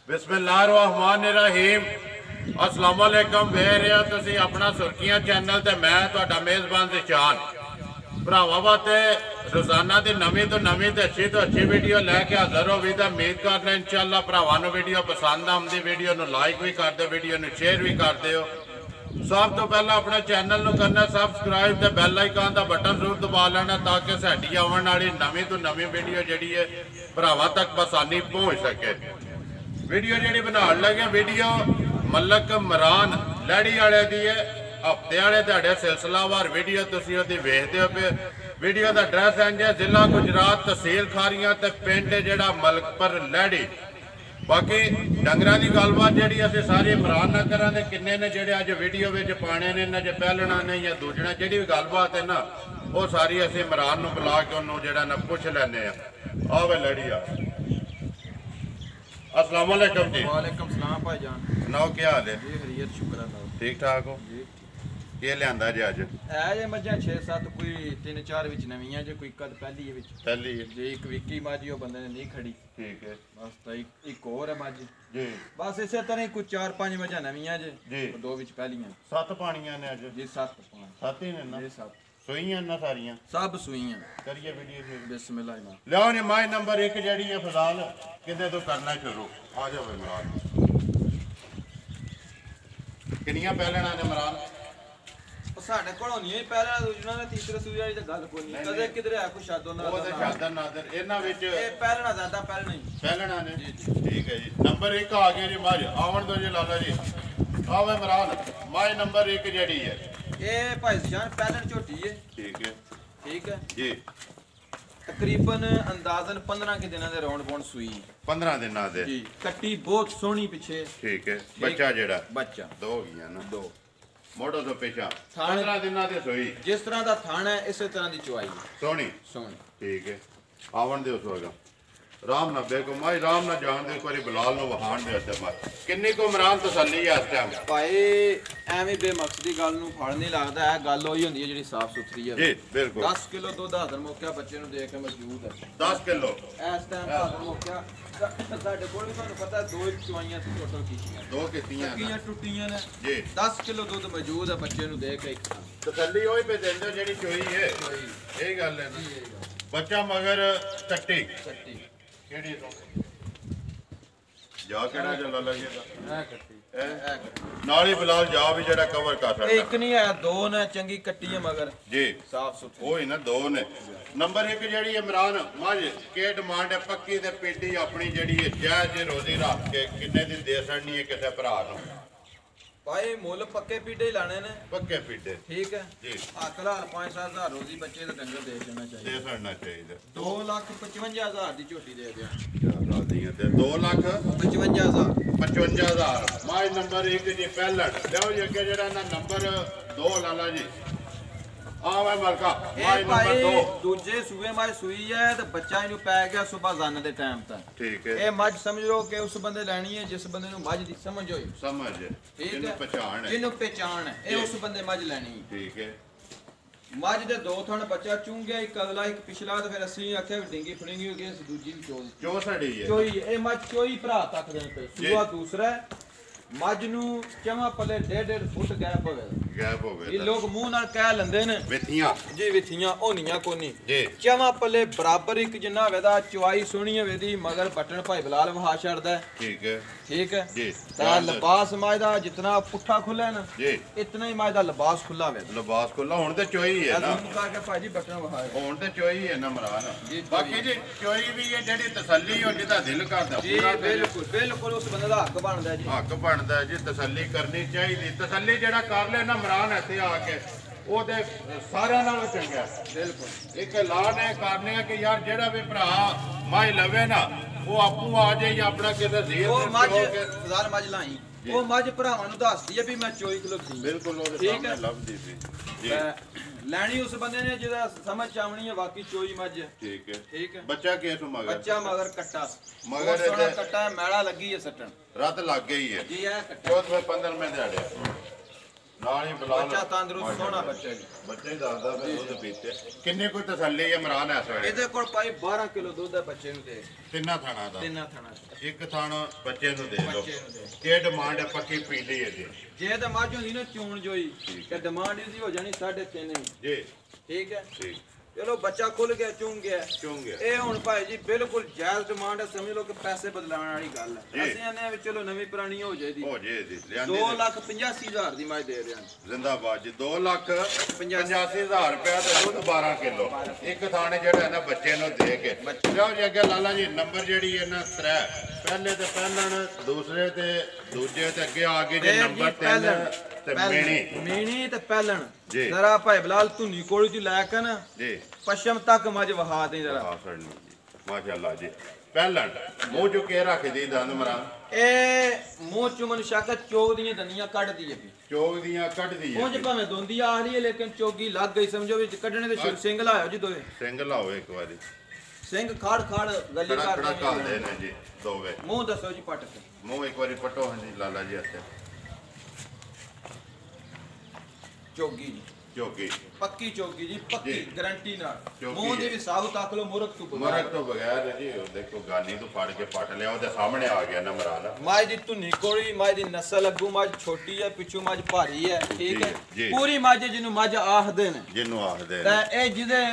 बिस्मिल्लाहिर्रहमानिर्रहीम अस्सलाम वालेकुम वे रहा तुसी अपना सुर्खियां चैनल ते मैं तुहाडा मेज़बान ज़िशान भरावां वास्ते रोजाना की नवीं तो अच्छी वीडियो लैके हाज़र हो भी तो उम्मीद करना इंशाअल्लाह भरावां नूं वीडियो पसंद आउंदी वीडियो नूं लाइक भी कर दो वीडियो नूं शेयर भी कर दिओ। सब तो पहला अपने चैनल नूं करना सबसक्राइब ते बैल आइकन का बटन जरूर दबा लेना ताकि साडी आउण वाली नवीं तो नवीं वीडियो जिहड़ी है भरावां तक आसानी पहुँच सके। वीडियो जी बना लगे वीडियो मलक इमरान लैड़ी वाले की है हफ्ते वाले दिहाड़े सिलसिलावार वीडियो तुम वेखते हो पे। वीडियो का एड्रैस इंज है जिला गुजरात तहसील खारियां ते पिंड जिहड़ा मलकपुर लैड़ी। बाकी डंगरां की गलबात जी असीं सारी इमरान ना करा दे किन्ने ने जिहड़े अज वीडियो में पाने ने ना जो पहलना ने या दूजना जी भी गलबात है ना वो सारी असीं इमरान नूं बुला के उन्होंने जिहड़ा ना पुछ लैने आ वे लैड़ी आ। अस्सलाम वालेकुम जी। वालेकुम सलाम भाईजान। सुनाओ क्या हाल है? जी खैरियत शुक्र अल्लाह। ठीक ठाक हो जी ये लियांदा जी अज? है जे मझां 6-7 कोई 3-4 विच नवीं जे कोई कद पहली है विच पहली है जी एक विक्की माझी ओ बंदे ने नहीं खड़ी। ठीक है बस तो एक और है माझी जी। बस इसे तरह कोई 4-5 मझां नवीं जे जी। 2 विच पहलियां 7 पानियां ने अज जी 7 7 ही ने ना जी 7 सोईयां ना सारियां सब सुईयां। करिए वीडियो शुरू। बिस्मिल्लाह इमाम। लियाओ ने माई नंबर 1 जड़ी है फजाल किदे तो करना शुरू आ जाओ इमरान। किनियां पहलना ने इमरान? ਸਾਡੇ ਕੋਲੋਂ ਨਹੀਂ ਪਹਿਲਾਂ ਦੂਜਣਾ ਨੇ ਤੀਸਰੇ ਸੂਈ ਵਾਲੀ ਤਾਂ ਗੱਲ ਕੋਈ ਨਹੀਂ ਕਦੇ ਕਿਧਰੇ ਆ ਕੋਈ ਸ਼ਾਦੋ ਨਾ ਉਹ ਤੇ ਸ਼ਾਦਨ ਨਾਦਰ ਇਹਨਾਂ ਵਿੱਚ ਇਹ ਪਹਿਲਣਾ ਜ਼ਿਆਦਾ ਪਹਿਲਣਾ ਹੀ ਪਹਿਲਣਾ ਨੇ ਠੀਕ ਹੈ ਜੀ। ਨੰਬਰ 1 ਆ ਗਿਆ ਜੀ ਮਾਝ ਆਵਣ ਦੋ ਜੀ ਲਾਲਾ ਜੀ ਆਵੇ ਇਮਰਾਨ ਮਾਈ ਨੰਬਰ 1 ਜਿਹੜੀ ਹੈ ਇਹ ਭਾਈ ਜਾਨ ਪਹਿਲਣ ਝੋਟੀ ਹੈ। ਠੀਕ ਹੈ ਠੀਕ ਹੈ ਜੀ। ਤਕਰੀਬਨ ਅੰਦਾਜ਼ਨ 15 ਕੇ ਦਿਨਾਂ ਦੇ ਰੌਂਡ ਬੌਂਡ ਸੂਈ 15 ਦਿਨਾਂ ਦੇ ਜੀ। ਕੱਟੀ ਬਹੁਤ ਸੋਹਣੀ ਪਿੱਛੇ। ਠੀਕ ਹੈ ਬੱਚਾ ਜਿਹੜਾ ਬੱਚਾ 2 ਹੋ ਗਿਆ ਨਾ 2 ਮੋੜੋ ਤੋਂ ਪਿਛਾ 15 ਦਿਨਾਂ ਦੇ ਸੋਈ ਜਿਸ ਤਰ੍ਹਾਂ ਦਾ ਥਾਣ ਹੈ ਇਸੇ ਤਰ੍ਹਾਂ ਦੀ ਚੁਆਈ ਹੈ ਸੋਹਣੀ ਸੋਹਣੀ। ਠੀਕ ਹੈ ਆਵਣ ਦੇ ਉਸ ਵਗਾ राम ना बेको माई राम ना जान दे कोई बिलाल नो वहान दे ते मत किन्नी को इमरान तसल्ली है इस टाइम भाई ਐਵੇਂ ਬੇਮਕਸਦੀ ਗੱਲ ਨੂੰ ਫੜ ਨਹੀਂ ਲੱਗਦਾ ਇਹ ਗੱਲ ਹੋਈ ਹੁੰਦੀ ਹੈ ਜਿਹੜੀ ਸਾਫ਼ ਸੁਥਰੀ ਹੈ ਜੀ ਬਿਲਕੁਲ। 10 ਕਿਲੋ ਦੁੱਧ ਹਾਜ਼ਰ ਮੁੱਕਿਆ ਬੱਚੇ ਨੂੰ ਦੇਖ ਕੇ ਮੌਜੂਦ ਹੈ 10 ਕਿਲੋ ਇਸ ਟਾਈਮ ਹਾਜ਼ਰ ਮੁੱਕਿਆ ਸਾਡੇ ਕੋਲ ਵੀ ਤੁਹਾਨੂੰ ਪਤਾ 2 ਚੁਆਈਆਂ ਸੀ ਟੋਟਲ ਕੀਤੀਆਂ 2 ਕੀਤੀਆਂ ਕੀਆਂ ਟੁੱਟੀਆਂ ਨੇ ਜੀ। 10 ਕਿਲੋ ਦੁੱਧ ਮੌਜੂਦ ਹੈ ਬੱਚੇ ਨੂੰ ਦੇਖ ਕੇ ਤਸੱਲੀ ਹੋਈ ਪੇ ਦਿੰਦੇ ਜਿਹੜੀ ਚੋਈ ਹੈ ਇਹ ਗੱਲ ਹੈ ਨਾ। ਬੱਚਾ ਮਗਰ ਕੱਟੀ ਕੱਟੀ ਕਿਹੜੀ ਤੋਂ ਜਾ ਕਿਹੜਾ ਜਲਾ ਲੱਗੇਗਾ ਇਹ ਕੱਟੀ ਨਾਲ ਹੀ ਬਿਲਾਲ ਜਾ ਵੀ ਜਿਹੜਾ ਕਵਰ ਕਰ ਸਕਦਾ ਇੱਕ ਨਹੀਂ ਆਇਆ 2 ਨੇ ਚੰਗੀ ਕੱਟੀ ਹੈ ਮਗਰ ਜੀ ਸਾਫ ਸੁਥਰੀ ਉਹ ਹੀ ਨਾ 2 ਨੇ। ਨੰਬਰ 1 ਜਿਹੜੀ ਇਮਰਾਨ ਮੱਝ ਕੇ ਡਿਮਾਂਡ ਹੈ ਪੱਕੀ ਤੇ ਪੀਡੀ ਆਪਣੀ ਜਿਹੜੀ ਹੈ ਜਾਇਜ਼ ਰੋਜ਼ੀ ਰੱਖ ਕੇ ਕਿੰਨੇ ਦੀ ਦੇ ਸਕਣੀ ਹੈ ਕਿਸੇ ਭਰਾ ਨੂੰ? ਭਾਈ ਮੁੱਲ ਪੱਕੇ ਪੀੜੇ ਹੀ ਲਾਣੇ ਨੇ ਪੱਕੇ ਪੀਡੇ ਠੀਕ ਹੈ ਜੀ। ਹੱਕ ਲਾਲ 5-7 ਰੋਜ਼ੀ ਬੱਚੇ ਦਾ ਡੰਗਰ ਦੇ ਦੇਣਾ ਚਾਹੀਦਾ ਦੇ ਸਕਣਾ ਚਾਹੀਦਾ 2,55,000 ਦੀ ਝੋਟੀ ਦੇ ਦਿਆਂ ਰਾਜ਼ੀਆਂ ਤੇ 2,55,000 55,000 ਮਾਈ ਨੰਬਰ 1 ਜੀ ਪਹਿਲਣ ਲਿਆਓ ਜੀ ਅੱਗੇ ਜਿਹੜਾ ਨਾ ਨੰਬਰ 2 ਲਾਲਾ ਜੀ ਆਵੇ ਮਲਕਾ ਮਾਈ ਇਹ ਨੰਬਰ ਭਾਈ 2 ਦੂਜੇ ਸੂਏ ਮਾਈ ਸੂਈ ਹੈ ਤੇ ਬੱਚਾ ਇਹਨੂੰ ਪੈ ਗਿਆ ਸਵੇਰ ਜ਼ਨ ਦੇ ਟਾਈਮ ਤੱਕ। ਠੀਕ ਹੈ ਇਹ ਮੱਝ ਸਮਝ ਲਓ ਕਿ ਉਸ ਬੰਦੇ ਲੈਣੀ ਹੈ ਜਿਸ ਬੰਦੇ ਨੂੰ ਮੱਝ ਦੀ ਸਮਝ ਹੋਈ ਸਮਝ ਠੀਕ ਇਹਨੂੰ ਹੈ ਪਛਾਣ ਹੈ ਜਿਹਨੂੰ ਪਹਿਚਾਣ ਹੈ ਇਹ ਉਸ ਬੰਦੇ ਮੱਝ ਲੈਣੀ ਹੈ। ਠੀਕ ਹੈ ਮੱਝ ਦੇ 2 ਥਣ ਬੱਚਾ ਚੁੰਗਿਆ ਇੱਕ ਅਗਲਾ ਇੱਕ ਪਿਛਲਾ ਤੇ ਫਿਰ ਅਸੀਂ ਆਖਿਆ ਵੀ ਡਿੰਗੀ ਫੜਿੰਗੀ ਹੋ ਗਈ ਦੂਜੀ ਵੀ ਚੋਈ ਜੋ ਸਾਡੀ ਹੈ ਚੋਈ ਇਹ ਮੱਝ ਚੋਈ ਭਰਾ ਤੱਕ ਦੇ ਪਏ ਸੂਆ ਦੂਸਰਾ ਮੱਝ ਨੂੰ ਚਮਾ ਪਲੇ 1.5 ਫੁੱਟ ਗੈਪ ਹੋਵੇ ਗੈਪ ਹੋ ਇਹ ਗਿਆ ਲੋਕ ਮੂੰਹ ਨਾਲ ਕਹਿ ਲੈਂਦੇ ਨੇ ਵਿਥੀਆਂ ਜੀ ਵਿਥੀਆਂ ਹੋਣੀਆਂ ਕੋਨੀ ਜੀ ਚਮਾ ਪਲੇ ਬਰਾਬਰ ਇੱਕ ਜਿੰਨਾ ਹੋਵੇ ਦਾ ਚੁਆਈ ਸੋਹਣੀ ਹੋਵੇ ਦੀ ਮਗਰ ਬਟਨ ਭਾਈ ਬਲਾਲ ਵਹਾ ਛੱਡਦਾ ਠੀਕ ਹੈ ਠੀਕ ਹੈ ਜੀ। ਤਾਂ ਲਿਬਾਸ ਮਾਜ ਦਾ ਜਿੰਨਾ ਪੁੱਠਾ ਖੁੱਲਾ ਨਾ ਜੀ ਇਤਨਾ ਹੀ ਮਾਜ ਦਾ ਲਿਬਾਸ ਖੁੱਲਾ ਹੋਵੇ ਲਿਬਾਸ ਖੁੱਲਾ ਹੁਣ ਤੇ ਚੋਈ ਹੈ ਨਾ ਅਜ਼ੂਮ ਕਰਕੇ ਭਾਜੀ ਬਟਨ ਵਹਾਏ ਹੁਣ ਤੇ ਚੋਈ ਹੈ ਨਾ ਮਰਾਨ ਜੀ, ਬਾਕੀ ਜੀ ਚੋਈ ਵੀ ਹੈ ਜਿਹੜੀ ਤਸੱਲੀ ਹੋ ਜਿਹਦਾ ਦਿਲ ਕਰਦਾ ਜੀ ਪੂਰਾ ਕਰੇ। ਬਿਲਕੁਲ ਬਿਲਕੁਲ ਉਸ ਬੰਦੇ ਦਾ ਹੱਕ ਬਣਦਾ ਜੀ। ਹੱਕ ਬਣਦਾ ਜੀ ਤਸੱਲੀ ਕਰਨੀ ਚਾਹੀਦੀ। ਤਸੱਲੀ ਜਿਹੜਾ ਕਰ ਲੈ ਨਾ ਮਰਾਨ ਇੱਥੇ ਆ ਕੇ ਉਹ ਤੇ ਸਾਰਿਆਂ ਨਾਲੋਂ ਚੰਗਾ ਬਿਲਕੁਲ ਇੱਕ ਐਲਾਨ ਇਹ ਕਰਨੇ ਆ ਕਿ ਯਾਰ ਜਿਹੜਾ ਵੀ ਭਰਾ ਮਾਈ ਲਵੇ ਨਾ ਉਹ ਆਪੂ ਆ ਜਾਏ ਜਾਂ ਆਪਣਾ ਕਿਸੇ ਜ਼ੀਰ ਉਹ ਤੇ ਮੱਝ ਹੋ ਕੇ ਫਜ਼ਾਰ ਮੱਝ ਲਾਈ ਉਹ ਮੱਝ ਭਰਾਵਾਂ ਨੂੰ ਦੱਸਦੀ ਹੈ ਵੀ ਮੈਂ ਚੋਈ ਕਿਲੋ ਖੀ ਬਿਲਕੁਲ ਉਹਦੇ ਠੀਕ ਸਾਹਮਣੇ ਹੈ। ਲੱਭਦੀ ਸੀ ਜੀ ਲੈਣੀ ਉਸ ਬੰਦੇ ਨੇ ਜਿਹਦਾ ਸਮਝ ਚਾਵਣੀ ਹੈ ਬਾਕੀ ਚੋਈ ਮੱਝ ਠੀਕ ਹੈ ਠੀਕ ਹੈ। ਬੱਚਾ ਕਿਸ ਨੂੰ ਮਗਰ ਬੱਚਾ ਮਗਰ ਕੱਟਾ ਮਗਰ ਮਗਰ ਸੋਹਣਾ ਇਹਦੇ- ਕੱਟਾ ਮੈਲਾ ਲੱਗੀ ਹੈ ਸੱਟਣ ਰੱਤ ਲੱਗ ਗਈ ਹੈ ਜੀ ਇਹ ਕੱਟਾ ਚੌਥ 15 ਦਿਹਾੜੇ ਨਾਲ ਹੀ ਬੁਲਾ ਬੱਚਾ ਤੰਦਰੁਸਤ ਸੋਹਣਾ ਬੱਚਾ ਜੀ। ਬੱਚੇ ਦੱਸਦਾ ਮੈਂ ਦੁੱਧ ਪੀਤੇ ਕਿੰਨੇ ਕੋਈ ਤਸੱਲੀ ਇਮਰਾਨ ਇਸ ਵੇਲੇ ਇਹਦੇ ਕੋਲ ਭਾਈ 12 ਕਿਲੋ ਦੁੱਧ ਹੈ ਬੱਚੇ ਨੂੰ ਦੇ। ਤਿੰਨਾਂ ਥਾਣਾ ਦਾ ਤਿੰਨਾਂ ਥਣਾ ਇੱਕ ਥਾਣ ਬੱਚੇ ਨੂੰ ਦੇ ਦਿਓ ਬੱਚੇ ਨੂੰ ਦੇ। ਕੀ ਡਿਮਾਂਡ ਹੈ ਪੱਕੀ ਪੀਲੀ ਹੈ ਜੀ ਜੇ ਤਾਂ ਮੱਝ ਹੁੰਦੀ ਨਾ ਚੂਣ ਜੋਈ ਤੇ ਡਿਮਾਂਡ ਇਹਦੀ ਹੋ ਜਾਣੀ 3.5 ਜੀ ਠੀਕ ਹੈ। ਠੀਕ ਚਲੋ ਬੱਚਾ ਖੁੱਲ ਗਿਆ ਚੁੰਗ ਗਿਆ ਚੁੰਗ ਗਿਆ ਇਹ ਹੁਣ ਭਾਈ ਜੀ ਬਿਲਕੁਲ ਜਾਇਜ਼ ਡਿਮਾਂਡ ਹੈ ਸਮਝ ਲਓ ਕਿ ਪੈਸੇ ਬਦਲਾਉਣ ਵਾਲੀ ਗੱਲ ਜੀ। ਹੈ ਅਸੀਂ ਆਨੇ ਵੀ ਚਲੋ ਨਵੀਂ ਪੁਰਾਣੀ ਹੋ ਜਾਏਦੀ ਹੋ ਜੇ ਜੀ ਲਿਆਂਦੀ 2,85,000 ਦੀ ਮੱਝ ਦੇ ਰਹੇ ਹਾਂ ਜ਼ਿੰਦਾਬਾਦ ਜੀ 2,85,000 ਰੁਪਇਆ ਤੇ ਦੁੱਧ 12 ਕਿਲੋ ਇੱਕ ਥਾਣੇ ਜਿਹੜਾ ਹੈ ਨਾ ਬੱਚੇ ਨੂੰ ਦੇ ਕੇ ਲਿਆਓ ਜੀ ਅੱਗੇ ਲਾਲਾ ਜੀ ਨੰਬਰ ਜਿਹੜੀ ਹੈ ਨਾ 3 ਪਹਿਲੇ ਤੇ ਪਹਿਲਣ ਦੂਸਰੇ ਤੇ ਦੂਜੇ ਤੇ ਅੱਗੇ ਆ ਗਏ ਜੀ ਨੰਬਰ 3 ਤੇ ਮੀਣੀ ਤੇ ਪਹਿਲਣ ਜੀ। ਜ਼ਰਾ ਭਾਈ ਬਲਾਲ ਧੁੰਨੀ ਕੋਲੀ ਚ ਲੈ ਕੇ ਨਾ ਜੀ ਪਸ਼ਮ ਤੱਕ ਮੱਝ ਵਹਾ ਦੇ ਜਰਾ ਆਸਣ ਜੀ ਮਾਸ਼ਾਅੱਲਾ ਜੀ ਪਹਿਲਣ ਮੂੰਹ ਚੁੱਕੇ ਰੱਖਦੀ ਦੰਦ ਮਰਾ ਇਹ ਮੂੰਹ ਚੁਮਨ ਸ਼ਕਤ ਚੋਗ ਦੀਆਂ ਦੰਦੀਆਂ ਕੱਢਦੀ ਹੈ ਵੀ ਚੋਗ ਦੀਆਂ ਕੱਢਦੀ ਹੈ ਉਂਝ ਭਾਵੇਂ ਦੋਂਦੀ ਆ ਰਹੀ ਹੈ ਲੇਕਿਨ ਚੋਗੀ ਲੱਗ ਗਈ ਸਮਝੋ ਵਿੱਚ ਕੱਢਣੇ ਤੇ ਸਿੰਘ ਲਾਇਓ ਜੀ ਦੋਵੇਂ ਸਿੰਘ ਲਾਓ ਇੱਕ ਵਾਰੀ ਸਿੰਘ ਖੜ ਗੱਲੀ ਖੜਾ ਕਰ ਖੜਾ ਕਾਲਦੇ ਨੇ ਜੀ ਦੋਵੇਂ ਮੂੰਹ ਦੱਸੋ ਜੀ ਪੱਟ ਕੇ ਮੂੰਹ ਇੱਕ ਵਾਰੀ ਪਟੋ ਹਾਂਜੀ ਲਾਲਾ ਜੀ ਹੱਥੇ ਚੋਗੀ ਜੀ ਚੋਗੀ ਪੱਕੀ ਚੋਗੀ ਜੀ ਪੱਕੀ ਜੀ। ਗਾਰੰਟੀ ਨਾਲ ਚੋਗੀ ਮੂੰਹ ਦੀ ਹੈ। ਵੀ ਸਾਬਤ ਤੱਕ ਲੋ ਮੁਰਕ ਤੋਂ ਮਰਕ ਤੋਂ ਬਗੈਰ ਜੀ ਉਹ ਦੇਖੋ ਗਾਨੀ ਤੋਂ ਫੜ ਕੇ ਪੱਟ ਲਿਆ ਉਹਦੇ ਸਾਹਮਣੇ ਆ ਗਿਆ ਨਮਰਾਨ ਮਾਈ ਦੀ ਧੁੰਨੀ ਕੋਲੀ ਮਾਈ ਦੀ ਨਸਲ ਅੱਗੂ ਮੱਝ ਛੋਟੀ ਹੈ ਪਿੱਛੂ ਮੱਝ ਭਾਰੀ ਹੈ ਠੀਕ ਹੈ ਜੀ। ਪੂਰੀ ਮੱਝ ਜਿਹਨੂੰ ਮੱਝ ਆਖਦੇ ਨੇ ਜਿਹਨੂੰ ਆਖਦੇ ਤਾਂ ਇਹ ਜਿਹਦੇ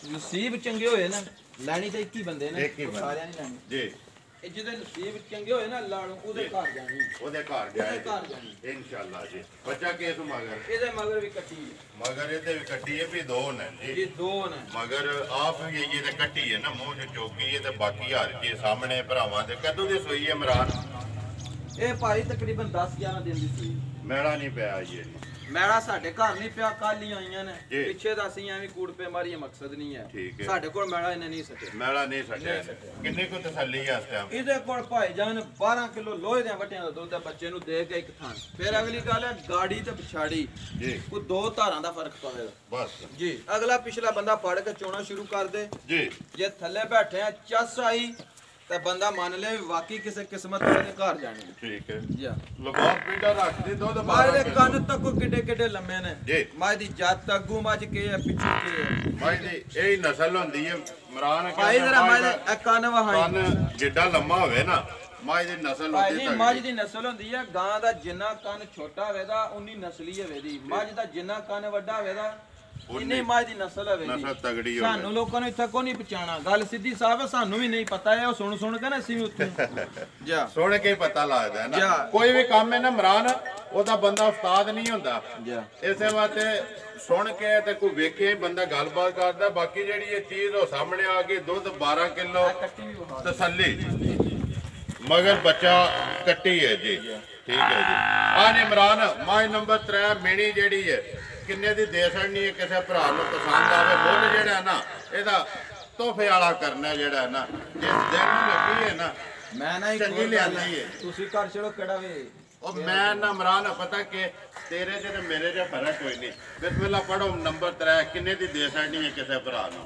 ਨਸੀਬ ਚੰਗੇ ਹੋਏ ਨਾ ਲੈਣੀ ਤਾਂ ਇੱਕ ਹੀ ਬੰਦੇ ਨੇ ਇੱਕ ਹੀ ਬੰਦੇ। ਸਾਰਿਆਂ ਨਹੀਂ ਲੈਣੀ ਜੀ ਇਹ ਜਿਹਦੇ ਨਸੀਬ ਚੰਗੇ ਹੋਏ ਨਾ ਲਾਣੂ ਉਹਦੇ ਘਰ ਜਾਣੀ ਉਹਦੇ ਘਰ ਉਹਦੇ ਜਾਏ ਘਰ ਜਾਣੀ ਇਨਸ਼ਾਅੱਲਾ ਜੀ ਬੱਚਾ ਕੇਸ ਮਗਰ ਇਹਦੇ ਮਗਰ ਵੀ ਕੱਟੀ ਹੈ ਮਗਰ ਇਹਦੇ ਵੀ ਕੱਟੀ ਹੈ ਵੀ ਦੋ ਨੇ ਜੀ ਇਹ ਦੋ ਨੇ ਮਗਰ ਆਪ ਵੀ ਇਹ ਤੇ ਕੱਟੀ ਹੈ ਨਾ ਮੂੰਹ ਚ ਚੋਕੀ ਹੈ ਤੇ ਬਾਕੀ ਹਰ ਕੇ ਸਾਹਮਣੇ ਭਰਾਵਾਂ ਦੇ ਕਦੋਂ ਦੀ ਸੋਈ ਹੈ ਇਮਰਾਨ ਇਹ ਭਾਈ ਤਕਰੀਬਨ 10-11 ਦਿਨ ਦੀ ਸੀ ਮੈਲਾ ਨਹੀਂ ਪਿਆ ਜੀ ਮੈਲਾ ਸਾਡੇ ਘਰ ਨਹੀਂ ਪਿਆ ਕੱਲ ਹੀ ਆਈਆਂ ਨੇ ਜੀ। ਪਿੱਛੇ ਦਾ ਅਸੀਂ ਐਵੇਂ ਕੂੜ ਪੇ ਮਾਰੀਏ ਮਕਸਦ ਨਹੀਂ ਹੈ ਠੀਕ ਹੈ। ਸਾਡੇ ਕੋਲ ਮੈਲਾ ਇਹਨੇ ਨਹੀਂ ਸਕੇ ਮੈਲਾ ਨਹੀਂ ਸਕਿਆ ਨਹੀਂ ਸਕਿਆ। ਕਿੰਨੇ ਕੋ ਤਸੱਲੀ ਹੈ ਇਸ ਟਾਈਮ ਇਹਦੇ ਕੋਲ ਭਾਈ ਜਾਨ 12 ਕਿਲੋ ਲੋਹੇ ਦੇ ਵਟਿਆਂ ਦਾ ਦੁੱਧ ਹੈ ਬੱਚੇ ਨੂੰ ਦੇ ਕੇ ਇੱਕ ਥਾਂ ਫਿਰ ਅਗਲੀ ਗੱਲ ਹੈ ਗਾੜੀ ਤੇ ਪਿਛਾੜੀ ਜੀ ਕੋਈ ਦੋ ਧਾਰਾਂ ਦਾ ਫਰਕ ਪਵੇਗਾ ਬਸ ਜੀ ਅਗਲਾ ਪਿਛਲਾ ਬੰਦਾ ਫੜ ਕੇ ਚੋਣਾ ਸ਼ੁਰੂ ਕਰ ਦੇ ਜੀ ਜੇ ਥੱਲੇ ਬੈਠੇ ਆ ਚੱਸ ਆਈ ਤਾਂ ਬੰਦਾ ਮੰਨ ਲਿਆ ਵੀ ਵਾਕਈ ਕਿਸੇ ਕਿਸਮਤ ਵਾਲੇ ਦੇ ਘਰ ਜਾਣੀ ਠੀਕ ਹੈ ਜੀ ਲਗਾਉ ਪੀਟਾ ਰੱਖਦੇ ਦੁੱਧ ਮਾਰੇ ਦੇ 12 ਕੰਨ ਤੱਕ ਕਿੱਡੇ ਕਿੱਡੇ ਲੰਮੇ ਨੇ ਜੀ। ਮਾਈ ਦੀ ਜੱਤ ਅੱਗੂ ਮੱਝ ਕੇ ਆ ਪਿੱਛੇ ਕੇ ਆ। ਭਾਈ ਜੀ ਇਹ ਹੀ ਨਸਲ ਹੁੰਦੀ ਹੈ ਇਮਰਾਨ ਭਾਈ ਜਰਾ ਮਾਈ ਦੇ ਇਹ ਕੰਨ ਵਹਾਈ ਕੰਨ ਜਿੱਡਾ ਲੰਮਾ ਹੋਵੇ ਨਾ ਮਾਈ ਦੀ ਨਸਲ ਭਾਈ ਹੁੰਦੀ ਜੀ ਮੱਝ ਦੀ ਨਸਲ ਹੁੰਦੀ ਹੈ ਗਾਂ ਦਾ ਜਿੰਨਾ ਕੰਨ ਛੋਟਾ ਹੋਵੇਗਾ ਉਨੀ ਨਸਲੀ ਹੋਵੇਗੀ ਮੱਝ ਦਾ ਜਿੰਨਾ ਕੰਨ ਵੱਡਾ ਹੋਵੇਗਾ ਉਨੀ ਮੱਝ ਦੀ ਨਸਲ ਹੋਵੇਗੀ ਨਸਲ ਤਗੜੀ ਹੋਵੇ ਸਾਨੂੰ ਲੋਕਾਂ ਨੂੰ ਇੱਥੇ ਕੋ ਨਹੀਂ ਪਛਾਣਾ ਗੱਲ ਸਿੱਧੀ ਸਾਫ਼ ਹੈ ਸਾਨੂੰ ਵੀ ਨਹੀਂ ਪਤਾ ਹੈ ਉਹ ਸੁਣ ਸੁਣ ਕੇ ਨਾ ਅਸੀਂ ਵੀ ਉੱਥੇ ਜਾ ਸੁਣ ਕੇ ਹੀ ਪਤਾ ਲੱਗਦਾ ਹੈ ਨਾ ਜਾ। ਕੋਈ ਵੀ ਕੰਮ ਹੈ ਨਾ ਇਮਰਾਨ ਉਹਦਾ ਬੰਦਾ ਉਸਤਾਦ ਨਹੀਂ ਹੁੰਦਾ ਜਾ ਇਸੇ ਵਾਸਤੇ ਸੁਣ ਕੇ ਤੇ ਕੋਈ ਵੇਖੇ ਬੰਦਾ ਗੱਲਬਾਤ ਕਰਦਾ ਬਾਕੀ ਜਿਹੜੀ ਇਹ ਚੀਜ਼ ਉਹ ਸਾਹਮਣੇ ਆ ਗਈ ਦੁੱਧ 12 ਕਿਲੋ ਕੱਟੀ ਵੀ ਵਿਖਾ ਤਸੱਲੀ ਮਗਰ ਬੱਚਾ ਕੱਟੀ ਹੈ ਜੀ ਠੀਕ ਹੈ ਜੀ ਆਹ ਇਮਰਾਨ ਮਾਈ ਨੰਬਰ 3 ਮੇਣੀ ਜਿਹੜੀ ਹੈ ਕਿੰਨੇ ਦੀ ਦੇ ਛੜਨੀ ਹੈ ਕਿਸੇ ਭਰਾ ਨੂੰ ਪਸੰਦ ਆਵੇ ਮੁੱਲ ਜਿਹੜਾ ਨਾ ਇਹਦਾ ਤੋਹਫੇ ਵਾਲਾ ਕਰਨਾ ਜਿਹੜਾ ਨਾ ਜਿਸ ਦਿਨ ਨੂੰ ਲੱਗੀ ਹੈ ਨਾ ਮੈਂ ਨਾ ਇੱਕ ਚੰਗੀ ਹੋਰ ਗੱਲ ਲਿਆਂਦੀ ਹੈ। ਤੁਸੀਂ ਘਰ ਚਲੋ ਕਿਹੜਾ ਵੇ ਉਹ ਮੈਂ ਨਾ ਇਮਰਾਨ ਪਤਾ ਕਿ ਤੇਰੇ ਚ ਤੇ ਮੇਰੇ ਚ ਫਰਕ ਕੋਈ ਨਹੀਂ ਬਿਸਮਿਲ੍ਲਾ ਪੜੋ ਨੰਬਰ 3 ਕਿੰਨੇ ਦੀ ਦੇ ਛੜਨੀ ਹੈ ਕਿਸੇ ਭਰਾ ਨੂੰ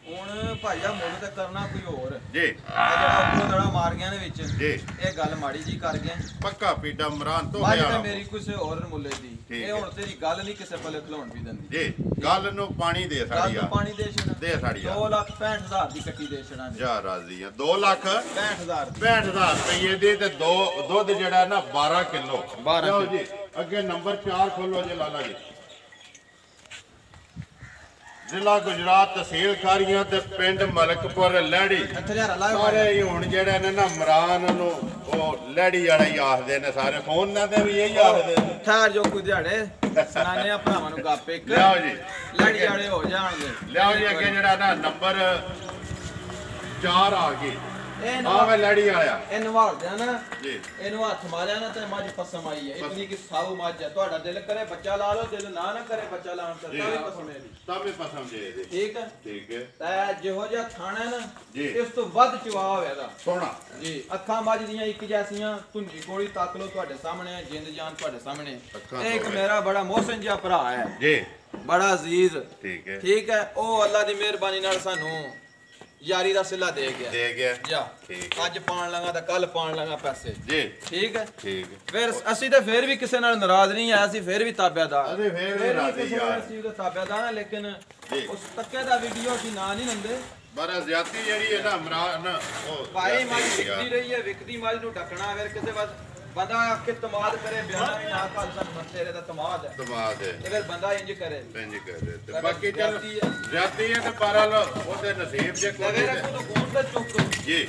ਹੁਣ ਭਾਈਆ ਮੁੱਲ ਤੇ ਕਰਨਾ ਕੋਈ ਹੋਰ ਜੀ ਇਹ ਜਿਹੜਾ ਉੱਪਰੋਂ ਦੜਾ ਮਾਰ ਗਿਆ ਨੇ ਵਿੱਚ ਜੀ ਇਹ ਗੱਲ ਮਾੜੀ ਜੀ ਕਰ ਗਿਆ ਪੱਕਾ ਪੀਟਾ ਇਮਰਾਨ ਤੋਂ ਮੱਝ ਤੇ ਮੇਰੀ ਕਿਸੇ ਹੋਰ ਮੁੱਲੇ ਦੀ ਠੀਕ ਇਹ ਹੁਣ ਤੇਰੀ ਗੱਲ ਨਹੀਂ ਕਿਸੇ ਪੱਲੇ ਖਲਾਉਣ ਵੀ ਦਿੰਦੀ ਜੀ ਗੱਲ ਨੂੰ ਪਾਣੀ ਦੇ ਗੱਲ ਸਾੜੀ ਤੋਂ ਆ ਪਾਣੀ ਦੇ ਛੜਾ ਦੇ ਸਾੜੀ ਆ 2,65,000 ਦੀ ਕੱਟੀ ਦੇ ਛੜਾ ਨੇ ਜਾ ਰਾਜ਼ੀ ਆ 2 ਲੱਖ 65,000 ਦੀ 65,000 ਰੁਪਏ ਦੀ ਤੇ ਦੋ ਦੁੱਧ ਜਿਹੜਾ ਨਾ 12 ਕਿਲੋ 12 ਲਓ ਜੀ ਅੱਗੇ ਨੰਬਰ 4 ਖੋਲੋ ਜੀ ਲਾਲਾ ਜੀ ਜ਼ਿਲ੍ਹਾ ਗੁਜਰਾਤ ਤਹਿਸੀਲ ਖਾਰੀਆਂ ਤੇ ਪਿੰਡ ਮਲਕਪੁਰ ਲਹਿੜੀ ਇੱਥੇ ਯਾਰ ਲਾਇਓ ਸਾਰੇ ਹੀ ਹੁਣ ਜਿਹੜੇ ਨੇ ਨਾ ਇਮਰਾਨ ਨੂੰ ਉਹ ਲਹਿੜੀ ਵਾਲਾ ਹੀ ਆਖਦੇ ਨੇ ਸਾਰੇ ਫੋਨ ਨਾਲ ਤੇ ਵੀ ਇਹੀ ਆਖਦੇ ਨੇ ਠਹਿਰ ਜੋ ਕੋਈ ਦਿਹਾੜੇ ਸੁਣਾਣੇ ਆ ਭਰਾਵਾਂ ਨੂੰ ਗੱਪ ਇੱਕ ਲਿਆਓ ਜੀ ਲੜੀ ਵਾਲੇ ਹੋ ਜਾਣਗੇ ਲਿਆਓ ਜੀ ਅੱਗੇ ਜਿਹੜਾ ਨਾ ਨੰਬਰ 4 ਆ ਗਈ ਇਹ ਆ ਵੇ ਲੜੀ ਵਾਲਿਆ ਇਹ ਨਵਾਲਦੇ ਆ ਨਾ ਜੀ ਇਹਨੂੰ ਹੱਥ ਮਾਰਿਆ ਨਾ ਤੇ ਮੱਝ ਪਸਮ ਆਈ ਹੈ ਇਤਨੀ ਕਿ ਸਾਊ ਮੱਝ ਹੈ ਤੁਹਾਡਾ ਦਿਲ ਕਰੇ ਬੱਚਾ ਲਾ ਲਓ ਦਿਲ ਨਾ ਕਰੇ ਬੱਚਾ ਲਾਉਣ ਤੇ ਤਾਂ ਵੀ ਪਸਮ ਹੈ ਤਾਂ ਵੀ ਪਸੰਦ ਜੇ ਇਹਦੇ ਠੀਕ ਹੈ ਠੀਕ ਹੈ ਤਾਂ ਜਿਹੋ ਜਿਹਾ ਖਾਣਾ ਨਾ ਜੀ। ਇਸ ਤੋਂ ਵੱਧ ਚਵਾ ਹੋਵੇਗਾ ਸੋਹਣਾ ਜੀ ਅੱਖਾਂ ਮੱਝ ਦੀਆਂ ਇੱਕ ਜੈਸੀਆਂ ਧੁੰਨੀ ਕੋਲੀ ਤੱਕ ਲੋ ਤੁਹਾਡੇ ਸਾਹਮਣੇ ਹੈ ਜਿੰਦ ਜਾਨ ਤੁਹਾਡੇ ਸਾਹਮਣੇ ਅੱਖਾਂ ਇਹ ਇੱਕ ਤੋਂ ਮੇਰਾ ਬੜਾ ਮੋਹਸਨ ਜਿਹਾ ਭਰਾ ਹੈ ਜੀ ਬੜਾ ਅਜ਼ੀਜ਼ ਠੀਕ ਹੈ ਠੀਕ ਹੈ ਉਹ ਅੱਲਾ ਦੀ ਮਿਹਰਬਾਨੀ ਨਾਲ ਸਾਨੂੰ ਯਾਰੀ ਦਾ ਸਿਲਾ ਦੇ ਗਿਆ ਦੇ ਗਿਆ ਜਾ ਠੀਕ ਅੱਜ ਪਾਣ ਲਾਂਗਾ ਤਾਂ ਕੱਲ ਪਾਣ ਲਾਂਗਾ ਪੈਸੇ ਜੀ ਠੀਕ ਹੈ ਠੀਕ ਫਿਰ ਅਸੀਂ ਤਾਂ ਫਿਰ ਵੀ ਕਿਸੇ ਨਾਲ ਨਾਰਾਜ਼ ਨਹੀਂ ਆ ਅਸੀਂ ਫਿਰ ਵੀ ਤਾਬਿਆਦਾਰ ਅਸੀਂ ਫਿਰ ਵੀ ਰਾਜ਼ੀ ਯਾਰ ਅਸੀਂ ਉਹਦੇ ਤਾਬਿਆਦਾਰ ਹਾਂ ਲੇਕਿਨ ਜੀ। ਉਸ ਤੱਕੇ ਦਾ ਵੀਡੀਓ ਅਸੀਂ ਨਾ ਨਹੀਂ ਲੰਦੇ ਪਰ ਜ਼ਿਆਦਤੀ ਜਿਹੜੀ ਹੈ ਨਾ ਇਮਰਾਨ ਉਹ ਭਾਈ ਮੱਝ ਜ਼ਿਆਦਤੀ ਯਾਰ। ਵਿਕਦੀ ਰਹੀ ਹੈ ਵਿਕਦੀ ਮੱਝ ਨੂੰ ਢੱਕਣਾ ਅਗਰ ਕਿਸੇ ਬੰਦਾ ਆਕੇ ਤਮਾਦ ਕਰੇ ਬਿਆਨਾ ਵੀ ਨਾ ਕੱਲ ਸਾਨੂੰ ਮਸੇਰੇ ਦਾ ਤਮਾਦ ਹੈ ਤਮਾਦ ਹੈ ਤੇ ਫਿਰ ਬੰਦਾ ਇੰਜ ਕਰੇ ਇੰਜ ਕਰੇ ਤੇ ਬਾਕੀ ਚੱਲ ਜ਼ਿਆਦਤੀ ਹੈ ਤੇ ਪਰਲ ਉਹਦੇ ਨਸੀਬ ਜੇ ਕੋਈ ਅਗਰ ਕੋਈ ਗੂੰਦ ਤੇ ਚੁੱਕ ਜੀ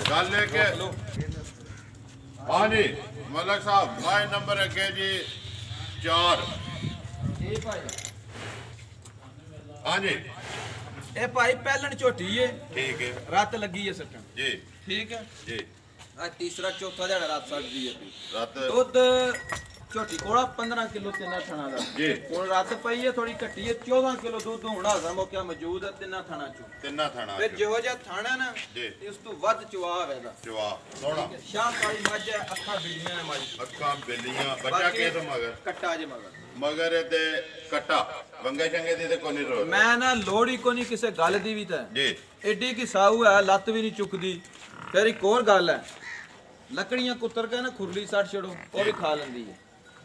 ਗੱਲ ਹੈ ਕਿ ਹਾਂ ਜੀ ਮਲਕ ਸਾਹਿਬ ਮਾਈ ਨੰਬਰ ਅੱਗੇ ਜੀ 4 ਇਹ ਭਾਈ ਹਾਂ ਜੀ ਇਹ ਭਾਈ ਪਹਿਲਣ ਝੋਟੀ ਏ ਠੀਕ ਹੈ ਰੱਤ ਲੱਗੀ ਏ ਸੱਟਣ ਜੀ ਠੀਕ ਹੈ ਜੀ ਆ ਤੀਸਰਾ ਚੌਥਾ ਦਿਹਾੜਾ ਰਾਤ ਸੱਜਦੀ ਹੈ ਰਾਤ ਦੁੱਧ ਝੋਟੀ ਕੋਲਾ 15 ਕਿਲੋ ਤਿੰਨਾਂ ਥਣਾ ਦਾ ਜੀ ਹੁਣ ਰਾਤ ਪਈ ਹੈ ਥੋੜੀ ਘੱਟੀ ਹੈ 14 ਕਿਲੋ ਦੁੱਧ ਹੁਣ ਹਾਜ਼ਰ ਮੌਕਿਆ ਮੌਜੂਦ ਹੈ ਤਿੰਨਾਂ ਥਣਾ ਚੋਂ ਤਿੰਨਾਂ ਥਾਣਾ ਫਿਰ ਜਿਹੋ ਜਿਹਾ ਥਾਣਾ ਨਾ ਜੀ ਇਸ ਤੋਂ ਵੱਧ ਚੁਆਵ ਇਹਦਾ ਜਵਾਬ ਸੋਹਣਾ ਸ਼ਾਹ ਕਾਲੀ ਮੱਝ ਹੈ ਅੱਖਾਂ ਬਿਲੀਆਂ ਨੇ ਮੱਝ ਅੱਖਾਂ ਬਿੱਲੀਆਂ ਬੱਚਾ ਕਿਸ ਮਗਰ ਕੱਟਾ ਜੇ ਮਗਰ ਮਗਰ ਇਹਦੇ ਕਟਾ ਵੰਗੇ ਚੰਗੇ ਦੀ ਤੇ ਕੋਈ ਨਹੀਂ ਰੋ ਮੈਂ ਨਾ ਲੋੜੀ ਕੋ ਨਹੀਂ ਕਿਸੇ ਗੱਲ ਦੀ ਵੀ ਤਾਂ ਜੀ ਐਡੀ ਕੀ ਸਾਊ ਹੈ ਲੱਤ ਵੀ ਨਹੀਂ ਚੁੱਕਦੀ ਫਿਰ ਇੱਕ ਹੋਰ ਗੱਲ ਹੈ ਲੱਕੜੀਆਂ ਕੁੱਤਰ ਕੇ ਨਾ ਖੁਰਲੀ ਸੱਟ ਛੜੋ ਉਹ ਵੀ ਖਾ ਲੈਂਦੀ ਹੈ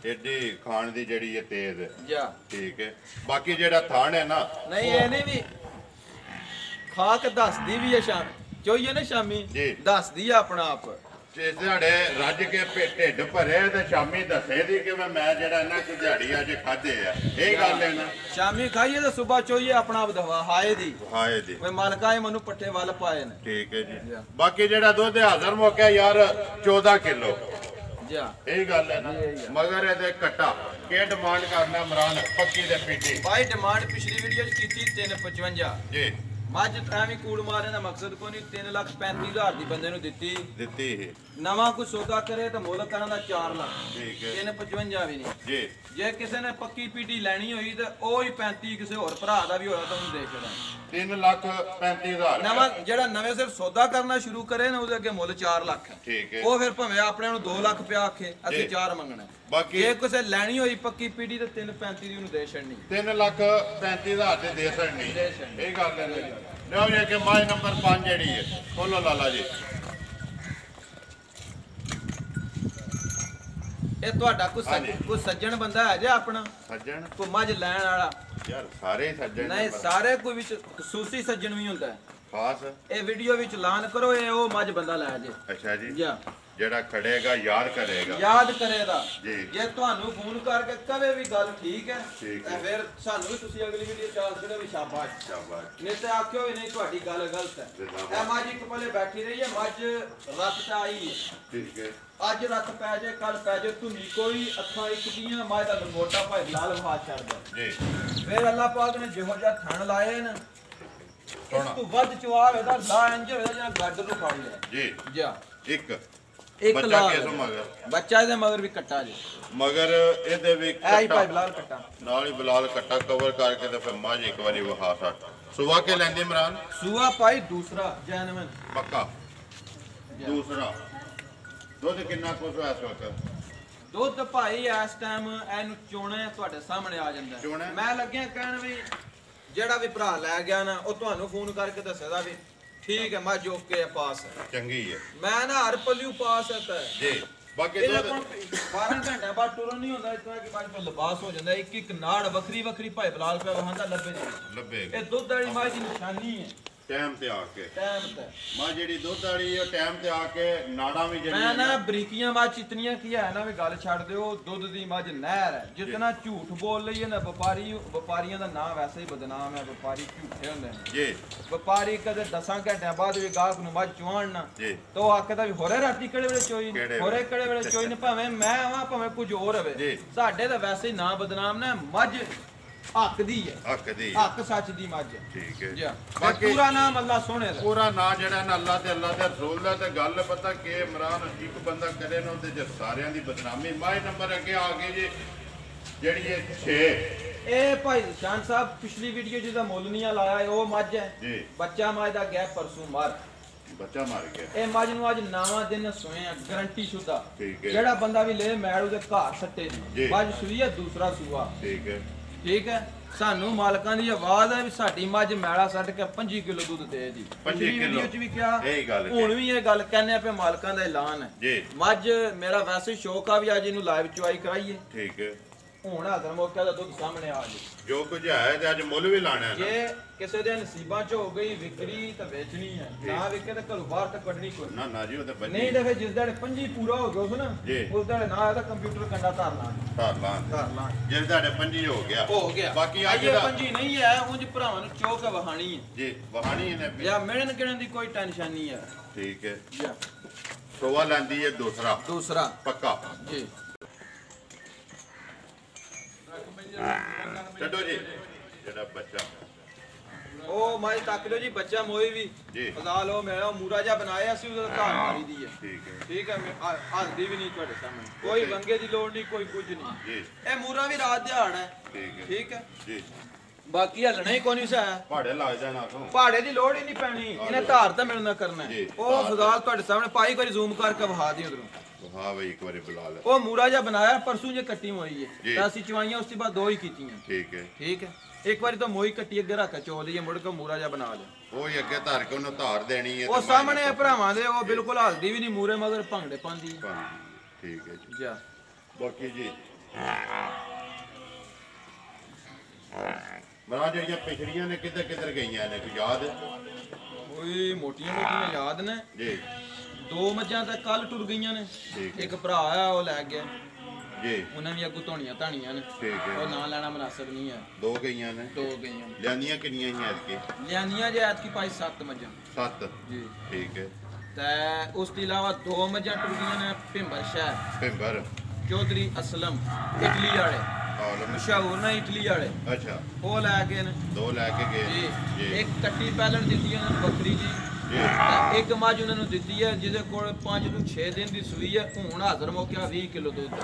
ਏਡੀ ਖਾਣ ਦੀ ਜਿਹੜੀ ਹੈ ਤੇਜ਼ ਹੈ ਜਾ ਠੀਕ ਹੈ ਬਾਕੀ ਜਿਹੜਾ ਥਾਣ ਹੈ ਨਾ ਨਹੀਂ ਇਹ ਨਹੀਂ ਵੀ ਖਾ ਕੇ ਦੱਸਦੀ ਵੀ ਹੈ ਸ਼ਾਮ ਚੋਈਏ ਨਾ ਸ਼ਾਮੀ ਜੀ। ਦੱਸਦੀ ਆ ਆਪਣਾ ਆਪ ਜੇ ਤੁਹਾਡੇ ਰੱਜ ਕੇ ਢਿੱਡ ਭਰੇ ਤੇ ਸ਼ਾਮੀ ਦੱਸੇ ਦੀ ਕਿ ਮੈਂ ਜਿਹੜਾ ਇਹਨਾਂ ਕੋ ਦਿਹਾੜੀ ਅੱਜ ਖਾਦੇ ਆ ਇਹ ਗੱਲ ਹੈ ਨਾ ਸ਼ਾਮੀ ਖਾਈਏ ਤਾਂ ਸਵੇਰ ਚੋਈਏ ਆਪਣਾ ਆਪ ਦਵਾ ਹਾਏ ਦੀ ਹਾਏ ਦੀ ਓਏ ਮਾਲਕਾਏ ਮੈਨੂੰ ਪੱਠੇ ਵੱਲ ਪਾਏ ਨੇ ਠੀਕ ਹੈ ਜੀ ਬਾਕੀ ਜਿਹੜਾ ਦੁੱਧ ਹਾਜ਼ਰ ਮੌਕਿਆ ਯਾਰ 14 ਕਿਲੋ ਜਾ ਇਹ ਗੱਲ ਹੈ ਨਾ ਮਗਰ ਇਹਦੇ ਕਟਾ ਕੀ ਡਿਮਾਂਡ ਕਰਨਾ ਇਮਰਾਨ ਪੱਕੀ ਦੇ ਪੀਟੀ ਭਾਈ ਡਿਮਾਂਡ ਪਿਛਲੀ ਵੀਡੀਓ 'ਚ ਕੀਤੀ 355 ਜੀ ਮੱਝ ਐਵੇਂ ਕੂੜ ਮਾਰਨ ਦਾ ਮਕਸਦ ਕੋਈ ਨਹੀਂ 3,35,000 ਦੀ ਬੰਦੇ ਨੂੰ ਦਿੱਤੀ ਦਿੱਤੀ ਨਵਾਂ ਕੋਈ ਸੌਦਾ ਕਰੇ ਤਾਂ ਮੁੱਲ ਕਰਨ ਦਾ 4 ਲੱਖ ਠੀਕ ਹੈ 355 ਵੀ ਨਹੀਂ ਜੀ ਜੇ ਕਿਸੇ ਨੇ ਪੱਕੀ ਪੀਟੀ ਲੈਣੀ ਹੋਈ ਤੇ ਉਹ ਹੀ 35 ਕਿਸੇ ਹੋਰ ਭਰਾ ਦਾ ਵੀ ਹੋਇਆ ਤਾਂ ਉਹਨੂੰ ਦੇ ਛੜਾ 3,35,000 ਨਵਾਂ ਜਿਹੜਾ ਨਵੇਂ ਸਿਰ ਸੌਦਾ ਕਰਨਾ ਸ਼ੁਰੂ ਕਰੇ ਨਾ ਉਹਦੇ ਅੱਗੇ ਮੁੱਲ 4 ਲੱਖ ਹੈ ਠੀਕ ਹੈ ਉਹ ਫਿਰ ਭਾਵੇਂ ਆਪਣੇ ਨੂੰ 2 ਲੱਖ ਪਿਆ ਆਖੇ ਅਸੀਂ ਜੀ। 4 ਮੰਗਣਾ ਬਾਕੀ ਜੇ ਕਿਸੇ ਲੈਣੀ ਹੋਈ ਪੱਕੀ ਪੀਟੀ ਤੇ 3,35 ਦੀ ਉਹਨੂੰ ਦੇ ਛੜਨੀ 3,35,000 ਤੇ ਦੇ ਸਕਣੀ ਦੇ ਛੜਨੀ ਇਹ ਗੱਲ ਹੈ ਨਾ ਲਓ ਜੀ ਕਿ ਮਾਈ ਨੰਬਰ 5 ਜਿਹੜੀ ਹੈ ਖੋਲੋ ਲਾਲਾ ਜੀ ਇਹ ਤੁਹਾਡਾ ਹਾਂਜੀ। ਕੋਈ ਸੱਜਣ ਬੰਦਾ ਹੈ ਜੇ ਆਪਣਾ ਸੱਜਣ ਕੋਈ ਮੱਝ ਲੈਣ ਵਾਲਾ ਯਾਰ ਸਾਰੇ ਹੀ ਸੱਜਣ ਨਹੀਂ ਨੇ ਪਰ ਸਾਰੇ ਕੋਈ ਵਿੱਚ ਖਸੂਸੀ ਸੱਜਣ ਵੀ ਹੁੰਦਾ ਹੈ ਖਾਸ ਇਹ ਵੀਡੀਓ ਵਿੱਚ ਐਲਾਨ ਕਰੋ ਇਹ ਉਹ ਮੱਝ ਬੰਦਾ ਲੈ ਜੇ ਅੱਛਾ ਜੀ ਜਾ ਜਿਹੜਾ ਖੜੇਗਾ ਯਾਦ ਕਰੇਗਾ ਯਾਦ ਕਰੇਗਾ ਜੀ। ਜੇ ਤੁਹਾਨੂੰ ਫੋਨ ਕਰਕੇ ਕਵੇ ਵੀ ਗੱਲ ਠੀਕ ਹੈ ਠੀਕ ਤਾਂ ਹੈ। ਫਿਰ ਸਾਨੂੰ ਵੀ ਤੁਸੀਂ ਅਗਲੀ ਵੀਡੀਓ ਚਾਲ ਸਕਦੇ ਵੀ ਸ਼ਾਬਾਸ਼ ਸ਼ਾਬਾਸ਼ ਨਹੀਂ ਤੇ ਆਖਿਓ ਵੀ ਨਹੀਂ ਤੁਹਾਡੀ ਗੱਲ ਗਲਤ ਹੈ ਜ਼ਿੰਦਾਬਾਦ। ਇਹ ਮੱਝ ਇੱਕ ਪਲੇ ਬੈਠੀ ਰਹੀ ਹੈ ਮੱਝ ਰੱਤ ਤੇ ਆਈ ਹੈ ਠੀਕ ਹੈ ਅੱਜ ਰੱਤ ਪੈ ਜੇ ਕੱਲ ਪੈ ਜੇ ਧੁਨੀ ਕੋਈ ਅੱਖਾਂ ਇੱਕ ਦੀਆਂ ਮੱਝ ਦਾ ਲੰਗੋਟਾ ਭਾਈ ਲਾਲ ਵਹਾ ਛੱਡਦਾ ਜੀ ਫਿਰ ਅੱਲਾਹ ਪਾਕ ਨੇ ਜਿਹੋ ਜਿਹਾ ਥਣ ਲਾਏ ਨੇ ਇਸ ਸੋਹਣਾ ਤੋਂ ਵੱਧ ਚੁਆਵ ਇਹਦਾ ਲਾ ਇੰਜ ਹੋਇਆ ਜਿਹੜਾ ਗੱਡ ਨੂੰ ਫੜ ਲਿਆ ਜੀ ਜਾ ਇੱਕ ਇੱਕ ਬੱਚਾ ਲਾ ਕਿਸ ਮਗਰ ਬੱਚਾ ਇਹਦੇ ਮਗਰ ਵੀ ਕੱਟਾ ਜੇ ਮਗਰ ਇਹਦੇ ਵੀ ਐ ਹੀ ਕੱਟਾ ਭਾਈ ਬਲਾਲ ਕੱਟਾ ਨਾਲ ਹੀ ਬਲਾਲ ਕੱਟਾ ਕਵਰ ਕਰਕੇ ਤੇ ਫਿਰ ਮਾਝ ਇੱਕ ਵਾਰੀ ਵਹਾ ਸੱਟ ਸੁਬਾ ਕੇ ਲੈਂਦੇ ਇਮਰਾਨ ਸੂਆ ਭਾਈ ਦੂਸਰਾ ਜੈਨਵਨ ਪੱਕਾ ਦੂਸਰਾ ਦੁੱਧ ਕਿੰਨਾ ਕੁਝ ਹੋਇਆ ਇਸ ਵਕਤ ਦੁੱਧ ਭਾਈ ਇਸ ਟਾਈਮ ਇਹਨੂੰ ਚੋਣਾ ਤੁਹਾਡੇ ਸਾਹਮਣੇ ਆ ਜਾਂਦਾ ਚੋਣਾ? ਮੈਂ ਲੱਗਿਆ ਕਹਿਣ ਵੀ ਜਿਹੜਾ ਵੀ ਭਰਾ ਲੈ ਗਿਆ ਨਾ ਉਹ ਤੁਹਾਨੂੰ ਫੋਨ ਕਰਕੇ ਦੱਸਦਾ ਵੀ ਠੀਕ ਹੈ ਮੈਂ ਜੋ ਕੇ ਪਾਸ ਹੈ ਚੰਗੀ ਹੈ ਮੈਂ ਨਾ ਹਰ ਪੱਲਿਓ ਪਾਸ ਹੈ ਤਾਂ ਜੀ ਬਾਕੀ ਇਹਦੇ ਦੁੱਧ ਕੋਲ 12 ਘੰਟੇ ਬਾਅਦ ਟੁਰਨ ਨਹੀਂ ਹੁੰਦਾ ਇਤਨਾ ਕਿ ਬਾਅਦ ਲਿਬਾਸ ਹੋ ਜਾਂਦਾ ਇੱਕ ਇੱਕ ਨਾੜ ਵੱਖਰੀ ਵੱਖਰੀ ਭਾਈ ਬਲਾਲ ਪਿਆ ਵਹਾਂਦਾ ਲੱਭੇ ਨਹੀਂ ਲੱਭੇਗਾ ਇਹ ਦੁੱਧ ਵਾਲੀ ਮਾਂ ਦੀ ਨਿਸ਼ਾਨੀ ਹੈ ਟਾਈਮ ਤੇ ਆ ਕੇ ਟਾਈਮ ਤੇ ਮਾਂ ਜਿਹੜੀ ਦੁੱਧ ਵਾਲੀ ਉਹ ਟਾਈਮ ਤੇ ਆ ਕੇ ਨਾੜਾਂ ਵੀ ਮੈਂ ਜਿਹੜੀਆਂ ਨਾ ਬਰੀਕੀਆਂ ਮੱਝ ਇਤਨੀਆਂ ਕੀ ਹੈ ਨਾ ਵੀ ਗੱਲ ਛੱਡ ਦਿਓ ਦੁੱਧ ਦੀ ਮੱਝ ਨਹਿਰ ਹੈ ਜਿਤਨਾ ਝੂਠ ਬੋਲ ਲਈਏ ਨਾ ਵਪਾਰੀਆਂ ਦਾ ਨਾਂ ਵੈਸੇ ਹੀ ਬਦਨਾਮ ਹੈ ਵਪਾਰੀ ਝੂਠੇ ਹੁੰਦੇ ਨੇ ਜੀ ਵਪਾਰੀ ਕਦੇ 10 ਘੰਟਿਆਂ ਬਾਅਦ ਵੀ ਗਾਹਕ ਨੂੰ ਮੱਝ ਚੁਆਣ ਨਾ ਜੀ ਤੋ ਆਖਦਾ ਵੀ ਹੋਰੇ ਰਾਤੀ ਕਿਹੜੇ ਵੇਲੇ ਚੋਈ ਨੇ ਕਿਹੜੇ ਹੋਰੇ ਕਿਹੜੇ ਵੇਲੇ ਚੋਈ ਨੇ ਭਾਵੇਂ ਮੈਂ ਆਵਾਂ ਭਾਵੇਂ ਕੁਝ ਹੋਰ ਹੋਵੇ ਜੀ। ਸਾਡੇ ਤਾਂ ਵੈਸੇ ਹੀ ਨਾਂ ਬਦਨਾਮ ਨਾ ਮੱਝ ਹੱਕ ਦੀ ਹੈ ਹੱਕ ਦੀ ਹੱਕ ਸੱਚ ਦੀ ਮੱਝ ਠੀਕ ਹੈ ਜੀ ਬਾਕੀ ਬਾਕੀ ਪੂਰਾ ਨਾਮ ਅੱਲਾ ਸੋਹਣੇ ਦਾ ਪੂਰਾ ਨਾਂ ਜਿਹੜਾ ਨਾ ਅੱਲਾ ਤੇ ਰਸੂਲ ਦਾ ਤੇ ਗੱਲ ਪਤਾ ਕਿ ਇਮਰਾਨ ਇੱਕ ਬੰਦਾ ਕਰੇ ਨਾ ਉਹਦੇ ਚ ਸਾਰਿਆਂ ਦੀ ਬਦਨਾਮੀ ਮਾਈ ਨੰਬਰ ਅੱਗੇ ਆ ਗਈ ਜੀ ਜਿਹੜੀ ਇਹ 6 ਇਹ ਭਾਈ ਸ਼ਾਨ ਸਾਹਿਬ ਪਿਛਲੀ ਵੀਡੀਓ ਜਿਹਦਾ ਮੁੱਲ ਨਹੀਂ ਲਾਇਆ ਇਹ ਉਹ ਮੱਝ ਹੈ ਜੀ ਬੱਚਾ ਮੱਝ ਦਾ ਗੈਪ ਪਰਸੋਂ ਮਾਰ ਬੱਚਾ ਮਰ ਗਿਆ ਇਹ ਮੱਝ ਨੂੰ ਅੱਜ ਨਾਵਾਂ ਦਿਨ ਸੋਏ ਆ ਗਰੰਟੀ ਸ਼ੁਦਾ ਠੀਕ ਹੈ ਜਿਹੜਾ ਬੰਦਾ ਵੀ ਲੈ ਮੈਲ ਉਹਦੇ ਘਰ ਸੱਟੇ ਜੀ। ਦੀ ਮੱਝ ਸੂਈ ਹੈ ਦੂਸਰਾ ਸੂਆ ਠੀਕ ਹੈ ਠੀਕ ਹੈ ਸਾਨੂੰ ਮਾਲਕਾਂ ਦੀ ਆਵਾਜ਼ ਹੈ ਵੀ ਸਾਡੀ ਮੱਝ ਮੈਲਾ ਛੱਡ ਕੇ 25 ਕਿਲੋ ਦੁੱਧ ਦੇ ਦੀ 25 ਕਿਲੋ ਵੀਡੀਓ ਚ ਵੀ ਕਿਹਾ, ਇਹੀ ਗੱਲ ਹੁਣ ਵੀ ਇਹ ਗੱਲ ਕਹਿੰਦੇ ਪਏ, ਮਾਲਕਾਂ ਦਾ ਐਲਾਨ ਹੈ ਜੀ। ਮੱਝ ਮੇਰਾ ਵੈਸੇ ਹੀ ਸ਼ੌਕ ਆ ਵੀ ਅੱਜ ਇਹਨੂੰ ਲਾਈਵ ਚੁਆਈ ਕਰਾਈਏ। ਠੀਕ ਹੈ, ਹੁਣ ਹਾਜ਼ਰ ਮੌਕੇ ਦਾ ਦੁੱਧ ਸਾਹਮਣੇ ਆ ਜੇ। ਜੋ ਕੁਝ ਹੈ ਤੇ ਅੱਜ ਮੁੱਲ ਵੀ ਲਾਣਾ ਹੈ ਨਾ। ਜੇ ਕਿਸੇ ਦੇ ਨਸੀਬਾਂ ਚ ਹੋ ਗਈ ਵਿਕਰੀ ਤਾਂ ਵੇਚਣੀ ਹੈ, ਨਾ ਵਿਕੇ ਤਾਂ ਘਰੋਂ ਬਾਹਰ ਤੱਕ ਕੱਢਣੀ ਕੋਈ ਨਾ ਜੀ ਉਹ ਤੇ ਬੱਜੀ ਨਹੀਂ। ਤਾਂ ਫਿਰ ਜਿਸ ਦਿਨ 25 ਪੂਰਾ ਹੋ ਗਿਆ ਉਸ ਨਾ ਜੀ। ਉਸ ਦਿਨ ਨਾ ਇਹਦਾ ਕੰਪਿਊਟਰ ਕੰਡਾ ਧਰ ਲਾਂਗੇ। ਧਰ ਲਾਂ ਜੇ ਤੁਹਾਡੇ 25 ਹੋ ਗਿਆ ਬਾਕੀ ਅੱਜ ਇਹ ਦਾ 25 ਨਹੀਂ ਹੈ, ਉਂਝ ਭਰਾਵਾਂ ਨੂੰ ਚੋਕ ਵਹਾਣੀ ਹੈ ਜੀ ਵਹਾਣੀ ਇਹਨੇ ਜਾਂ ਮਿਲਣ ਕਿਣਨ ਦੀ ਕੋਈ ਟੈਨਸ਼ਨ ਨਹੀਂ ਹੈ। ਠੀਕ ਹੈ, ਜਾਂ ਸੋਵਾ ਲੈਂਦੀ ਹੈ ਦੂਸਰਾ ਪੱਕਾ ਜੀ। ਛੱਡੋ ਜੀ ਜਿਹੜਾ ਬੱਚਾ ਉਹ ਮਾਈ ਤੱਕ ਲਓ ਜੀ, ਬੱਚਾ ਮੋਈ ਵੀ ਜੀ। ਪਤਾ ਲਓ ਮੇਰਾ ਮੂਰਾ ਜਿਹਾ ਬਣਾਇਆ ਸੀ, ਉਹਦਾ ਧਾਰ ਮਾਰੀ ਦੀ ਹੈ। ਠੀਕ ਹੈ ਠੀਕ ਹੈ, ਹਲਦੀ ਵੀ ਨਹੀਂ ਤੁਹਾਡੇ ਸਾਹਮਣੇ, ਕੋਈ ਵੰਗੇ ਦੀ ਲੋੜ ਨਹੀਂ, ਕੋਈ ਕੁਝ ਨਹੀਂ ਜੀ। ਇਹ ਮੂਰਾ ਵੀ ਰਾਤ ਦਿਹਾੜ ਹੈ। ਠੀਕ ਹੈ ਜੀ। ਬਾਕੀ ਹਲਣਾ ਹੀ ਕੋਈ ਨਹੀਂ ਸਾ, ਪਹਾੜੇ ਲੱਗ ਜਾਣਾ ਤੋਂ ਪਹਾੜੇ ਦੀ ਲੋੜ ਹੀ ਨਹੀਂ ਪੈਣੀ, ਇਹਨੇ ਧਾਰ ਤਾਂ ਮਿਲਣਾ ਕਰਨਾ ਹੈ। ਜੀ। ਉਹ ਫਜ਼ਾਲ ਤੁਹਾਡੇ ਸਾਹਮਣੇ ਪਾਈ, ਕੋਈ ਜ਼ੂਮ ਕਰਕੇ ਵਹਾ ਦੀ ਉਧਰੋਂ। ਹਾਂ ਬਈ ਇੱਕ ਵਾਰੀ ਬੁਲਾ ਲੈ। ਉਹ ਮੂਰਾ ਜਿਹਾ ਬਣਾਇਆ, ਪਰਸੋਂ ਜੇ ਕੱਟੀ ਹੋਈ ਜੀ। ਹੈ ਤਾਂ ਅਸੀਂ ਚਵਾਈਆਂ, ਉਸ ਤੋਂ ਬਾਅਦ 2 ਹੀ ਕੀਤੀਆਂ। ਠੀਕ ਹੈ, ਠੀਕ ਹੈ, ਇੱਕ ਵਾਰੀ ਤਾਂ ਮੋਈ ਕੱਟੀ ਅੱਗੇ ਰੱਖ ਕੇ ਚੋ ਲਈਏ, ਮੁੜ ਕੇ ਮੂਰਾ ਜਿਹਾ ਬਣਾ ਲਿਆ। ਉਹ ਹੀ ਅੱਗੇ ਧਾਰ ਕੇ ਉਹਨੂੰ ਧਾਰ ਦੇਣੀ ਹੈ ਉਹ ਸਾਹਮਣੇ ਭਰਾਵਾਂ ਦੇ ਉਹ ਬਿਲਕੁਲ ਹਲਦੀ ਵੀ ਨਹੀਂ, ਮੂਰੇ ਮਗਰ ਭੰਗੜੇ ਪਾਉਂਦੀ ਹੈ। ਠੀਕ ਹੈ ਜੀ। ਜਾ ਬਾਕੀ ਜੀ ਮਰਾਂ ਜਿਹੜੀਆਂ ਪਿਛੜੀਆਂ ਨੇ ਕਿੱਧਰ ਗਈਆਂ ਨੇ ਕੋਈ ਯਾਦ ਕੋਈ ਮੋਟੀਆਂ ਯਾਦ ਨੇ ਜੀ। 2 ਮੱਝਾਂ ਤਾਂ ਕੱਲ ਟੁਰ ਗਈਆਂ ਨੇ, ਠੀਕ ਹੈ ਇੱਕ ਭਰਾ ਆ ਉਹ ਲੈ ਗਿਆ ਜੀ। ਉਹਨਾਂ ਵੀ ਅੱਗੋਂ ਧੋਣੀਆਂ ਧਾਣੀਆਂ ਨੇ, ਠੀਕ ਹੈ, ਉਹ ਨਾਂ ਲੈਣਾ ਮਨਾਸਬ ਨਹੀਂ ਹੈ। 2 ਗਈਆਂ ਨੇ। 2 ਗਈਆਂ ਲਿਆਂਦੀਆਂ ਕਿੰਨੀਆਂ ਹੀ ਐਤਕੀ? ਲਿਆਂਦੀਆਂ ਜੇ ਐਤਕੀ ਪਾਈ 7 ਮੱਝਾਂ 7 ਜੀ। ਠੀਕ ਹੈ, ਤੇ ਉਸ ਤੋਂ ਇਲਾਵਾ 2 ਮੱਝਾਂ ਟੁਰ ਗਈਆਂ ਨੇ ਭਿੰਬਰ ਸ਼ਹਿਰ, ਭਿੰਬਰ ਚੌਧਰੀ ਅਸਲਮ ਇਟਲੀ ਵਾਲੇ, ਆਲਮ ਮਸ਼ਹੂਰ ਨੇ ਇਟਲੀ ਵਾਲੇ, ਅੱਛਾ। ਉਹ ਲੈ ਗਏ ਨੇ 2 ਲੈ ਕੇ ਗਏ ਜੀ। ਜੀ। ਇੱਕ ਕੱਟੀ ਪਹਿਲਣ ਦਿੱਤੀ ਉਹਨਾਂ ਨੂੰ ਬੱਕਰੀ ਜੀ, ਜੀ। ਤੇ ਇੱਕ ਮੱਝ ਉਹਨਾਂ ਨੂੰ ਦਿੱਤੀ ਹੈ ਜਿਹਦੇ ਕੋਲ 5 ਤੋਂ 6 ਦਿਨ ਦੀ ਸੂਈ ਹੈ। ਹੁਣ ਹਾਜ਼ਰ ਮੌਕਿਆ 20 ਕਿਲੋ ਦੁੱਧ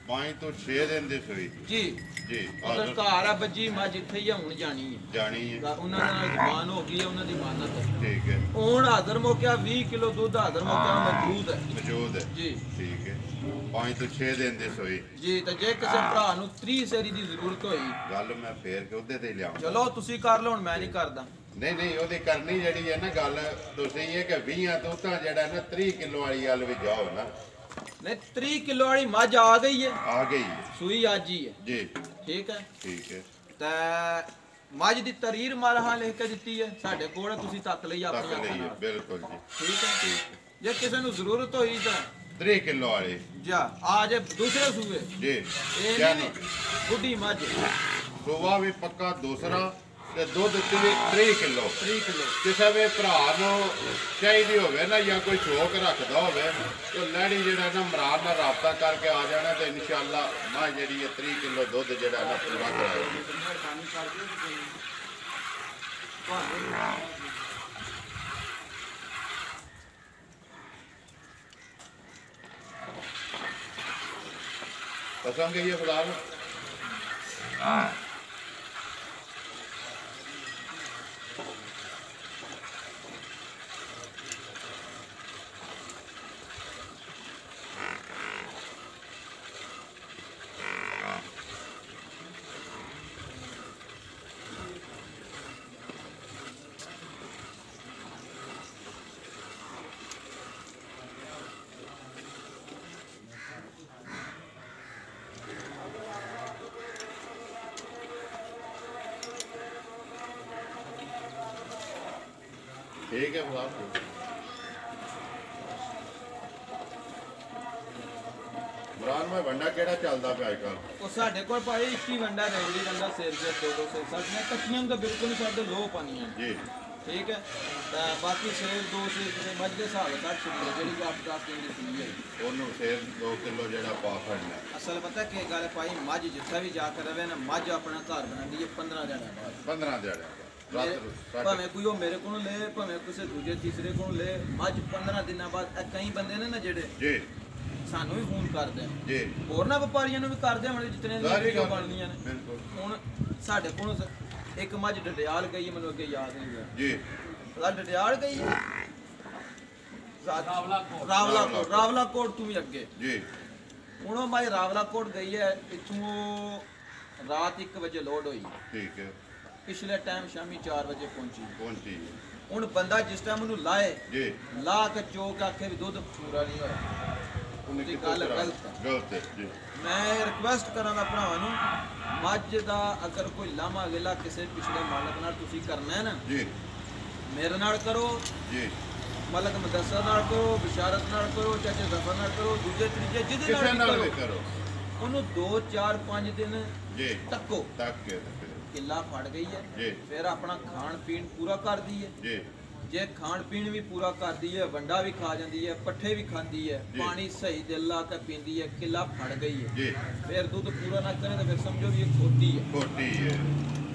5 ਤੋਂ 6 ਦਿਨ ਦੀ ਸੂਈ ਜੀ। ਜੀ। ਉਧਰ ਘਰ ਆ ਬੱਜੀ ਮੱਝ ਇੱਥੇ ਹੀ ਆ, ਹੁਣ ਜਾਣੀ ਹੈ। ਜਾਣੀ ਹੈ। ਉਹਨਾਂ ਨਾਲ ਜ਼ਬਾਨ ਹੋ ਗਈ ਹੈ, ਉਹਨਾਂ ਦੀ ਮਾਨਤ ਹੈ। ਠੀਕ ਹੈ, ਹੁਣ ਹਾਜ਼ਰ ਮੌਕਿਆ 20 ਕਿਲੋ ਦੁੱਧ ਹਾਜ਼ਰ ਮੌਕਿਆ ਮੌਜੂਦ ਹੈ ਮੌਜੂਦ ਹੈ ਜੀ। ਠੀਕ ਹੈ, 5 ਤੋਂ 6 ਦਿਨ ਦੀ ਸੂਈ ਜੀ। ਤੇ ਜੇ ਕਿਸੇ ਭਰਾ ਨੂੰ 30 ਸੇਰੀ ਦੀ ਜ਼ਰੂਰਤ ਹੋਈ, ਗੱਲ ਮੈਂ ਫੇਰ ਕੇ ਉਹਦੇ ਤੇ ਲਿਆਉਂ। ਚਲੋ ਤੁਸੀਂ ਕਰ ਲਓ, ਹੁਣ ਮੈਂ ਨਹੀਂ ਕਰਦਾ। ਨਹੀਂ ਉਹਦੀ ਕਰਨੀ ਜਿਹੜੀ ਹੈ ਨਾ ਗੱਲ ਤੁਸੀਂ ਇਹ ਕਿ 20 ਤੋਂ ਤਾਂ ਜਿਹੜਾ ਨਾ 30 ਕਿਲੋ ਵਾਲੀ ਗੱਲ ਵੀ ਜਾਓ ਨਾ। ਨਹੀਂ 30 ਕਿਲੋ ਵਾਲੀ ਮੱਝ ਆ ਗਈ ਹੈ, ਆ ਗਈ ਸੂਈ ਅੱਜ ਹੀ ਹੈ ਜੀ। ਠੀਕ ਹੈ। ਠੀਕ ਹੈ, ਤੇ ਮੱਝ ਦੀ ਤਰੀਰ ਮਾਲਹਾਂ ਲਿਖ ਕੇ ਦਿੱਤੀ ਹੈ ਸਾਡੇ ਕੋਲ, ਤੁਸੀਂ ਤੱਕ ਲਈ ਤੱਕ ਆਪਣੀ ਅੱਖਾਂ ਲਈਏ ਨਾਲ। ਬਿਲਕੁਲ ਜੀ। ਠੀਕ ਹੈ। ਠੀਕ ਹੈ, ਜੇ ਕਿਸੇ ਨੂੰ ਜ਼ਰੂਰਤ ਹੋਈ ਤਾਂ 3 ਕਿਲੋ ਵਾਲੀ ਜਾ ਆ ਜੇ ਦੂਸਰੇ ਸੂਏ, ਜੀ। ਇਹ ਜਾਨੀ ਨਹੀਂ ਬੁੱਢੀ ਮੱਝ ਸੋਵਾ ਵੀ ਪੱਕਾ ਦੂਸਰਾ ਤੇ ਦੁੱਧ 3 ਕਿਲੋ। 3 ਕਿਲੋ ਕਿਸੇ ਵੀ ਭਰਾ ਨੂੰ ਚਾਹੀਦੀ ਹੋਵੇ ਨਾ ਜਾਂ ਕੋਈ ਸ਼ੌਕ ਰੱਖਦਾ ਹੋਵੇ ਤੇ ਲੈਣੀ ਜਿਹੜਾ ਨਾ ਮਰਾਦ ਨਾਲ ਰਾਬਤਾ ਕਰਕੇ ਆ ਜਾਣਾ ਤੇ ਇਨਸ਼ਾਅੱਲਾ ਮਾਂ ਜਿਹੜੀ ਹੈ 3 ਕਿਲੋ ਦੁੱਧ ਜਿਹੜਾ ਨਾ ਪੂਰਾ ਕਰਾਏਗੀ। ਮਿਹਰਬਾਨੀ ਕਰ ਦਿਓ ਜੀ। पसंद गई है फिलहाल ठीक है फिलहाल मुराद में वंडा केड़ा चलदा पे आजकल ਉਹ ਸਾਡੇ ਕੋਲ ਭਾਈ 21 ਵੰਡਾ ਰੈਗੂਲਰ ਵੰਡਾ ਸਿਰ ਦੇ 200 60 ਨੇ ਕੱਚੀਆਂ ਤਾਂ ਬਿਲਕੁਲ ਹੀ ਸਾਡੇ ਲੋ ਪਾਣੀਆਂ जी ਠੀਕ ਹੈ। ਤਾਂ ਬਾਕੀ ਸਿਰ 2 ਸੇ ਮੱਝ ਦੇ ਹਿਸਾਬ ਨਾਲ ਕੱਟ ਛੱਡੀ ਜਿਹੜੀ ਕਿ ਆਪ ਦੱਸ ਦਿਨ ਦੀ ਸੀ ਹੈ। ਉਹਨੂੰ ਸੇਰ 2 ਕਿਲੋ ਜਿਹੜਾ ਪਾ ਫੜਨਾ ਅਸਲ ਪਤਾ ਕੀ ਗੱਲ ਭਾਈ, ਮੱਝ ਜਿੱਥੇ ਵੀ ਜਾ ਕੇ ਰਵੇ ਨਾ, ਮੱਝ ਆਪਣਾ ਘਰ ਬਣਾਉਂਦੀ ਹੈ 15 ਦਿਨਾਂ ਬਾਅਦ। 15 ਦਿਹਾੜਿਆਂ ਬਾਅਦ ਰਾਤ ਭਾਵੇਂ ਕੋਈ ਉਹ ਮੇਰੇ ਕੋਲੋਂ ਲੈ, ਭਾਵੇਂ ਕਿਸੇ ਦੂਜੇ ਤੀਸਰੇ ਕੋਲੋਂ ਲੈ, ਮੱਝ 15 ਦਿਨਾਂ ਬਾਅਦ। ਇਹ ਕਈ ਬੰਦੇ ਨੇ ਨਾ ਜਿਹੜੇ ਜੀ ਸਾਨੂੰ ਵੀ ਫੋਨ ਕਰਦੇ ਆ, ਜੀ ਹੋਰ ਨਾ ਵਪਾਰੀਆਂ ਨੂੰ ਵੀ ਕਰਦੇ ਆ, ਜਿਤਨੇ ਦੀਆਂ ਵੀਡੀਓ ਬਣਦੀਆਂ ਨੇ। ਬਿਲਕੁਲ ਹੁਣ ਸਾਡੇ ਕੋਲ ਇੱਕ ਮੱਝ ਡਡਿਆਲ ਗਈ ਹੈ, ਮੈਨੂੰ ਅੱਗੇ ਯਾਦ ਨਹੀਂ ਰਿਹਾ ਜੀ ਡਡਿਆਲ ਗਈ ਹੈ ਰਾਵਲਾਕੋਟ ਤੋਂ ਵੀ ਅੱਗੇ। ਜੀ ਹੁਣ ਉਹ ਮੱਝ ਰਾਵਲਾਕੋਟ ਗਈ ਹੈ, ਇੱਥੋਂ ਰਾਤ 1 ਵਜੇ ਲੋਡ ਹੋਈ, ਠੀਕ ਹੈ ਪਿਛਲੇ ਟਾਈਮ ਸ਼ਾਮੀ 4 ਵਜੇ ਪਹੁੰਚੀ ਹੁਣ ਬੰਦਾ ਜਿਸ ਟਾਈਮ ਉਹਨੂੰ ਲਾਏ ਜੀ ਲਾ ਕੇ ਚੋਕ ਆਖੇ ਵੀ ਦੁੱਧ ਪੂਰਾ ਨਹੀਂ ਹੋਇਆ, ਉਹਨੇ ਇਹ ਗੱਲ ਗਲਤ ਹੈ ਜੀ। ਮੈਂ ਰਿਕਵੈਸਟ ਕਰਾਂਗਾ ਭਰਾਵਾਂ ਨੂੰ, ਮੱਝ ਦਾ ਅਗਰ ਕੋਈ ਲਾਮਾ ਗਿਲਾ ਕਿਸੇ ਪਿਛਲੇ ਮਾਲਕ ਨਾਲ ਤੁਸੀਂ ਕਰਨਾ ਹੈ ਨਾ ਜੀ ਮੇਰੇ ਨਾਲ ਕਰੋ, ਜੀ ਮਲਕ ਮਦਰਸਾ ਨਾਲ ਕਰੋ, ਬਿਸ਼ਾਰਤ ਨਾਲ ਕਰੋ, ਚਾਚੇ ਜ਼ਫਰ ਨਾਲ ਕਰੋ, ਦੂਜੇ ਤੀਜੇ ਜਿਹਦੇ ਕਿਸੇ ਨਾਲ ਨਾਲ ਵੀ ਵੀ ਕਰੋ, ਕਰੋ ਉਹਨੂੰ 2 4 5 ਦਿਨ ਜੀ ਤੱਕੋ ਤੱਕ ਕੇ ਕਿੱਲਾ ਫੜ ਗਈ ਹੈ, ਜੀ ਫਿਰ ਆਪਣਾ ਖਾਣ ਪੀਣ ਪੂਰਾ ਕਰਦੀ ਹੈ, ਜੀ ਜੇ ਖਾਣ ਪੀਣ ਵੀ ਪੂਰਾ ਕਰਦੀ ਹੈ, ਵੰਡਾ ਵੀ ਖਾ ਜਾਂਦੀ ਹੈ, ਪੱਠੇ ਵੀ ਖਾਂਦੀ ਹੈ, ਜੀ। ਪਾਣੀ ਸਹੀ ਦਿਲ ਲਾ ਕੇ ਪੀਂਦੀ ਹੈ, ਕਿੱਲਾ ਫੜ ਗਈ ਹੈ, ਜੀ ਫਿਰ ਦੁੱਧ ਪੂਰਾ ਨਾ ਕਰੇ ਤਾਂ ਫਿਰ ਸਮਝੋ ਵੀ ਇਹ ਖੋਟੀ ਹੈ। ਖੋਟੀ ਹੈ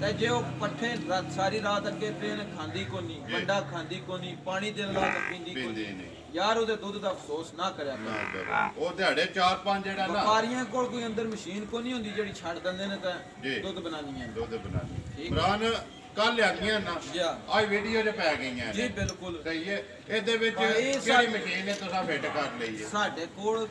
ਤੇ ਜੇ ਉਹ ਪੱਠੇ ਸਾਰੀ ਰਾਤ ਅੱਗੇ ਪਏ ਨੇ ਖਾਂਦੀ ਕੋ ਨਹੀਂ, ਜੀ। ਵੰਡਾ ਖਾਂਦੀ ਕੋ ਨਹੀਂ, ਪਾਣੀ ਦਿਲ ਲਾ ਕੇ ਪੀਂਦੀ ਕੋ ਪੀਂਦੀ ਨਹੀਂ, ਨਹੀਂ ਯਾਰ ਉਹਦੇ ਦੁੱਧ ਦਾ ਅਫਸੋਸ ਨਾ ਕਰਿਆ ਨਾ ਕਰੋ। ਕਰੋ ਉਹ ਦਿਹਾੜੇ 4-5 ਜਿਹੜਾ ਨਾ ਵਪਾਰੀਆਂ ਕੋਲ ਕੋਈ ਅੰਦਰ ਮਸ਼ੀਨ ਕੋ ਨਹੀਂ ਹੁੰਦੀ ਜਿਹੜੀ ਛੱਡ ਦਿੰਦੇ ਨੇ ਤਾਂ ਜੀ। ਦੁੱਧ ਬਣਾਉਣੀਆਂ ਨੇ। ਦੁੱਧ ਬਣਾਣੀ ਠੀਕ। ਇਮਰਾਨ ਕੱਲ ਲਿਆਂਦੀਆਂ ਨਾ ਜੀ ਅੱਜ ਵੀਡੀਓ 'ਚ ਪੈ ਗਈਆਂ ਜੀ ਨੇ ਬਿਲਕੁਲ ਸਹੀ ਹੈ ਇਹਦੇ ਵਿੱਚ ਭਾਈ ਕਿਹੜੀ ਸਾਡੇ- ਮਸ਼ੀਨ ਹੈ ਤੁਸੀਂ ਫਿੱਟ ਕਰ ਲਈ ਹੈ ਸਾਡੇ ਕੋਲ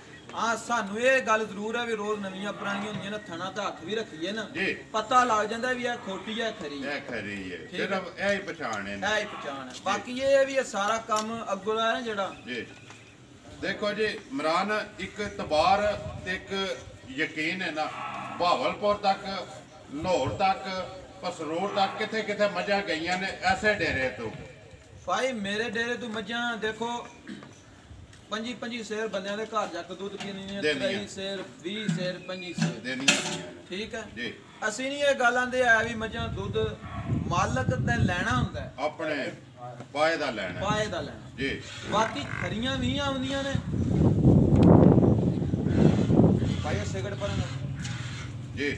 ਸਾਨੂੰ ਇਹ ਗੱਲ ਜ਼ਰੂਰ ਹੈ ਵੀ ਰੋਜ਼ ਨਵੀਆਂ ਪੁਰਾਣੀਆਂ ਹੁੰਦੀਆਂ ਨੇ, ਥਣਾ ਤਾਂ ਹੱਥ ਵੀ ਰੱਖੀਏ ਨਾ ਜੀ ਪਤਾ ਲੱਗ ਜਾਂਦਾ ਵੀ ਇਹ ਖੋਟੀ ਹੈ ਖਰੀ ਹੈ, ਇਹ ਖਰੀ ਹੈ ਠੀਕ ਹੈ। ਸਿਰਫ ਇਹ ਹੀ ਪਛਾਣ ਹੈ ਇਹ ਹੀ ਪਛਾਣ ਹੈ। ਬਾਕੀ ਇਹ ਹੈ ਵੀ ਇਹ ਸਾਰਾ ਕੰਮ ਅੱਗੋਂ ਦਾ ਹੈ ਨਾ ਜਿਹੜਾ ਜੀ ਦੇਖੋ ਜੀ ਇਮਰਾਨ ਇੱਕ ਤਬਾਰ ਤੇ ਇੱਕ ਯਕੀਨ ਹੈ ਨਾ ਬਹਾਵਲਪੁਰ ਤੱਕ ਲਾਹੌਰ ਤੱਕ ਪਸਰੋਰ ਤੱਕ ਕਿੱਥੇ ਕਿੱਥੇ ਮੱਝਾਂ ਗਈਆਂ ਨੇ ਐਸੇ ਡੇਰੇ ਤੋਂ ਭਾਈ ਮੇਰੇ ਡੇਰੇ ਤੋਂ ਮੱਝਾਂ ਦੇਖੋ 25 ਸੇਰ ਬੰਦਿਆਂ ਦੇ ਘਰ ਜਾ ਕੇ ਦੁੱਧ ਪੀਣੀ ਹੈ, ਦੇਣੀ ਹੈ। 23 ਸੇਰ 20 ਸੇਰ 25 ਸੇਰ, ਦੇਣੀਆਂ ਠੀਕ ਹੈ। ਜੀ ਅਸੀਂ ਨਹੀਂ ਇਹ ਗੱਲ ਆਂਦੇ ਆ ਵੀ ਮੱਝਾਂ ਦੁੱਧ ਮਾਲਕ ਤੇ ਲੈਣਾ ਹੁੰਦਾ ਹੈ, ਆਪਣੇ ਪਾਏ ਦਾ ਲੈਣਾ ਪਾਏ ਦਾ ਲੈਣਾ। ਜੀ ਬਾਕੀ ਖਰੀਆਂ ਵੀ ਆਉਂਦੀਆਂ ਨੇ ਭਾਈ ਉਹ ਸਿਗਰਟ ਪਰ ਜੀ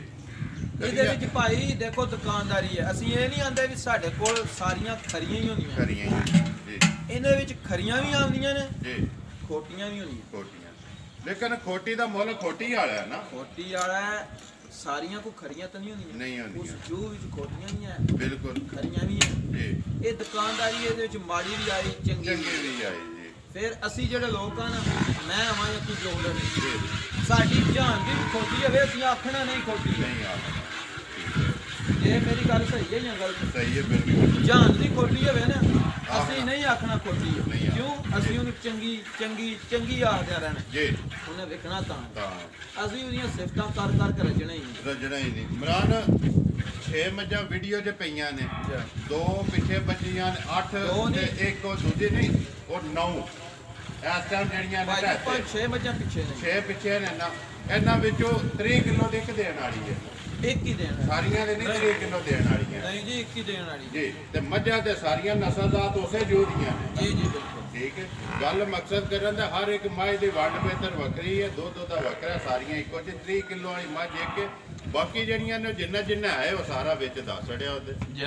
ਇਹਦੇ ਵਿੱਚ ਭਾਈ ਦੇਖੋ ਦੁਕਾਨਦਾਰੀ ਹੈ, ਅਸੀਂ ਇਹ ਨਹੀਂ ਆਂਦੇ ਵੀ ਸਾਡੇ ਕੋਲ ਸਾਰੀਆਂ ਖਰੀਆਂ ਹੀ ਹੁੰਦੀਆਂ, ਕਰੀਆਂ ਜੀ ਇਹਨਾਂ ਵਿੱਚ ਖਰੀਆਂ ਵੀ ਆਉਂਦੀਆਂ ਨੇ ਜੀ ਖੋਟੀਆਂ ਵੀ ਹੁੰਦੀਆਂ। ਖੋਟੀਆਂ ਲੇਕਿਨ ਖੋਟੀ ਦਾ ਮੁੱਲ ਖੋਟੀ ਵਾਲਾ ਹੈ ਨਾ ਖੋਟੀ ਵਾਲਾ ਹੈ, ਸਾਰੀਆਂ ਕੋ ਖਰੀਆਂ ਤਾਂ ਨਹੀਂ ਨਹੀਂ ਹੁੰਦੀਆਂ, ਹੁੰਦੀਆਂ। ਉਸ ਜੂ ਵਿੱਚ ਖੋਟੀਆਂ ਵੀ ਹੈ, ਬਿਲਕੁਲ ਖਰੀਆਂ ਵੀ ਹੈ। ਜੀ ਇਹ ਦੁਕਾਨਦਾਰੀ ਇਹਦੇ ਵਿੱਚ ਮਾੜੀ ਵੀ ਆਈ ਚੰਗੀ ਚੰਗੀ ਵੀ। ਵੀ ਆਈ ਜੀ ਫਿਰ ਅਸੀਂ ਜਿਹੜੇ ਲੋਕ ਆ ਨਾ, ਮੈਂ ਆਵਾਂ ਜਾਂ ਤੂੰ ਜੋੜ ਜੀ ਸਾਡੀ ਜਾਨ ਦੀ ਵੀ ਖੋਟੀ ਹੋਵੇ, ਅਸੀਂ ਆਖਣਾ ਨਹੀਂ ਖੋਟੀ ਹੈ। ਨਹੀਂ ਆ ਇਹ ਮੇਰੀ ਗੱਲ ਸਹੀ ਹੈ ਜਾਂ ਗਲਤ? ਸਹੀ ਹੈ ਬਿਲਕੁਲ ਜਾਨ ਦੀ ਖੋਟੀ ਹੋਵੇ ਨਾ, ਅਸੀਂ ਨਹੀਂ ਆਖਣਾ ਖੋਟੀ ਹੈ। ਨਹੀਂ ਆਖਣਾ। ਕਿਉਂ? ਅਸੀਂ ਉਹਨੂੰ ਚੰਗੀ ਚੰਗੀ ਚੰਗੀ ਆਖਦੇ ਰਹਿਣਾ, ਜੀ ਉਹਨੇ ਵੇਖਣਾ ਤਾਂ ਤਾਂ ਅਸੀਂ ਉਹਦੀਆਂ ਸਿਫਤਾਂ ਕਰ ਕਰ ਕੇ ਰੱਜਣਾ ਹੀ ਨਹੀਂ। ਰਜਣਾ ਹੀ ਨਹੀਂ ਇਮਰਾਨ 6 ਮੱਝਾਂ ਵੀਡੀਓ 'ਚ ਪਈਆਂ ਨੇ 2 ਪਿੱਛੇ ਬੱਚੀਆਂ ਨੇ 8 ਦੋ ਤੇ ਨਹੀਂ। ਇੱਕ ਉਹ ਦੂਜੀ ਨਹੀਂ ਉਹ 9 ਇਸ ਟਾਈਮ ਜਿਹੜੀਆਂ ਨੇ ਭਾਈ ਢਾਤੇ 5-6 ਮੱਝਾਂ ਪਿੱਛੇ ਨੇ, 6 ਪਿੱਛੇ ਨੇ ਨਾ ਇਹਨਾਂ ਵਿੱਚੋਂ 3 ਕਿਲੋ ਦੀ ਇੱਕ ਦੇਣ ਵਾਲੀ ਹੈ ਇੱਕ ਹੀ ਦੇਣ ਵਾਲੀ। ਸਾਰੀਆਂ ਦੇ ਨਹੀਂ 3 ਕਿਲੋ ਦੇਣ ਵਾਲੀਆਂ ਨਹੀਂ ਜੀ, ਇੱਕ ਹੀ ਦੇਣ ਵਾਲੀ। ਜੀ ਤੇ ਮੱਝਾਂ ਤੇ ਸਾਰੀਆਂ ਨਸਲਜ਼ਾਤ ਉਸੇ ਜੂ ਦੀਆਂ ਨੇ ਜੀ ਜੀ ਬਿਲਕੁਲ। ਠੀਕ ਹੈ ਗੱਲ ਮਕਸਦ ਕਰਨ ਦਾ ਹਰ ਇੱਕ ਮੱਝ ਦੀ ਵੰਡ ਬਿਹਤਰ ਵੱਖਰੀ ਹੈ, ਦੁੱਧ ਦਾ ਵੱਖਰਾ, ਸਾਰੀਆਂ ਇੱਕੋ ਜਿਹੀ 3 ਕਿਲੋ ਵਾਲੀ ਮੱਝ ਇੱਕ ਹੈ। ਬਾਕੀ ਜਿਹੜੀਆਂ ਨੇ ਜਿੰਨਾ ਜਿੰਨਾ ਹੈ ਉਹ ਸਾਰਾ ਵਿੱਚ ਦੱਸ ਛੜਿਆ ਉਹਦੇ ਜੀ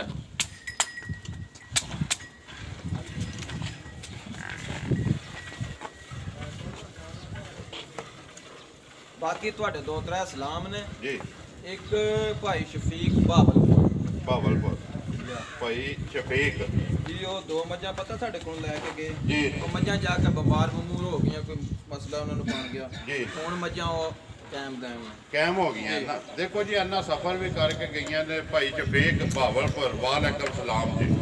ਬਾਕੀ ਤੁਹਾਡੇ 2-3 ਸਲਾਮ ਨੇ। ਜੀ ਇੱਕ ਭਾਈ ਸ਼ਫੀਕ ਬਾਬਲਪੁਰ ਬਾਵਲਪੁਰ ਭਾਈ ਸ਼ਫੀਕ ਜੀ, ਉਹ 2 ਮੱਝਾਂ ਪਤਾ ਸਾਡੇ ਕੋਲ ਲੈ ਕੇ ਗਏ। ਜੀ ਉਹ ਮੱਝਾਂ ਜਾ ਕੇ ਬਿਮਾਰ ਬਮੂਰ ਹੋ ਗਈਆਂ, ਕੋਈ ਮਸਲਾ ਉਹਨਾਂ ਨੂੰ ਬਣ ਗਿਆ। ਜੀ ਹੁਣ ਮੱਝਾਂ ਉਹ ਟਾਈਮ ਦਾ ਕਾਇਮ ਹੋ ਗਈਆਂ ਨਾ। ਦੇਖੋ ਜੀ ਇੰਨਾ ਸਫ਼ਰ ਵੀ ਕਰਕੇ ਗਈਆਂ ਨੇ ਭਾਈ ਸ਼ਫੀਕ ਬਾਵਲਪੁਰ ਵਾਲੇਕੁਮ ਸਲਾਮ ਜੀ।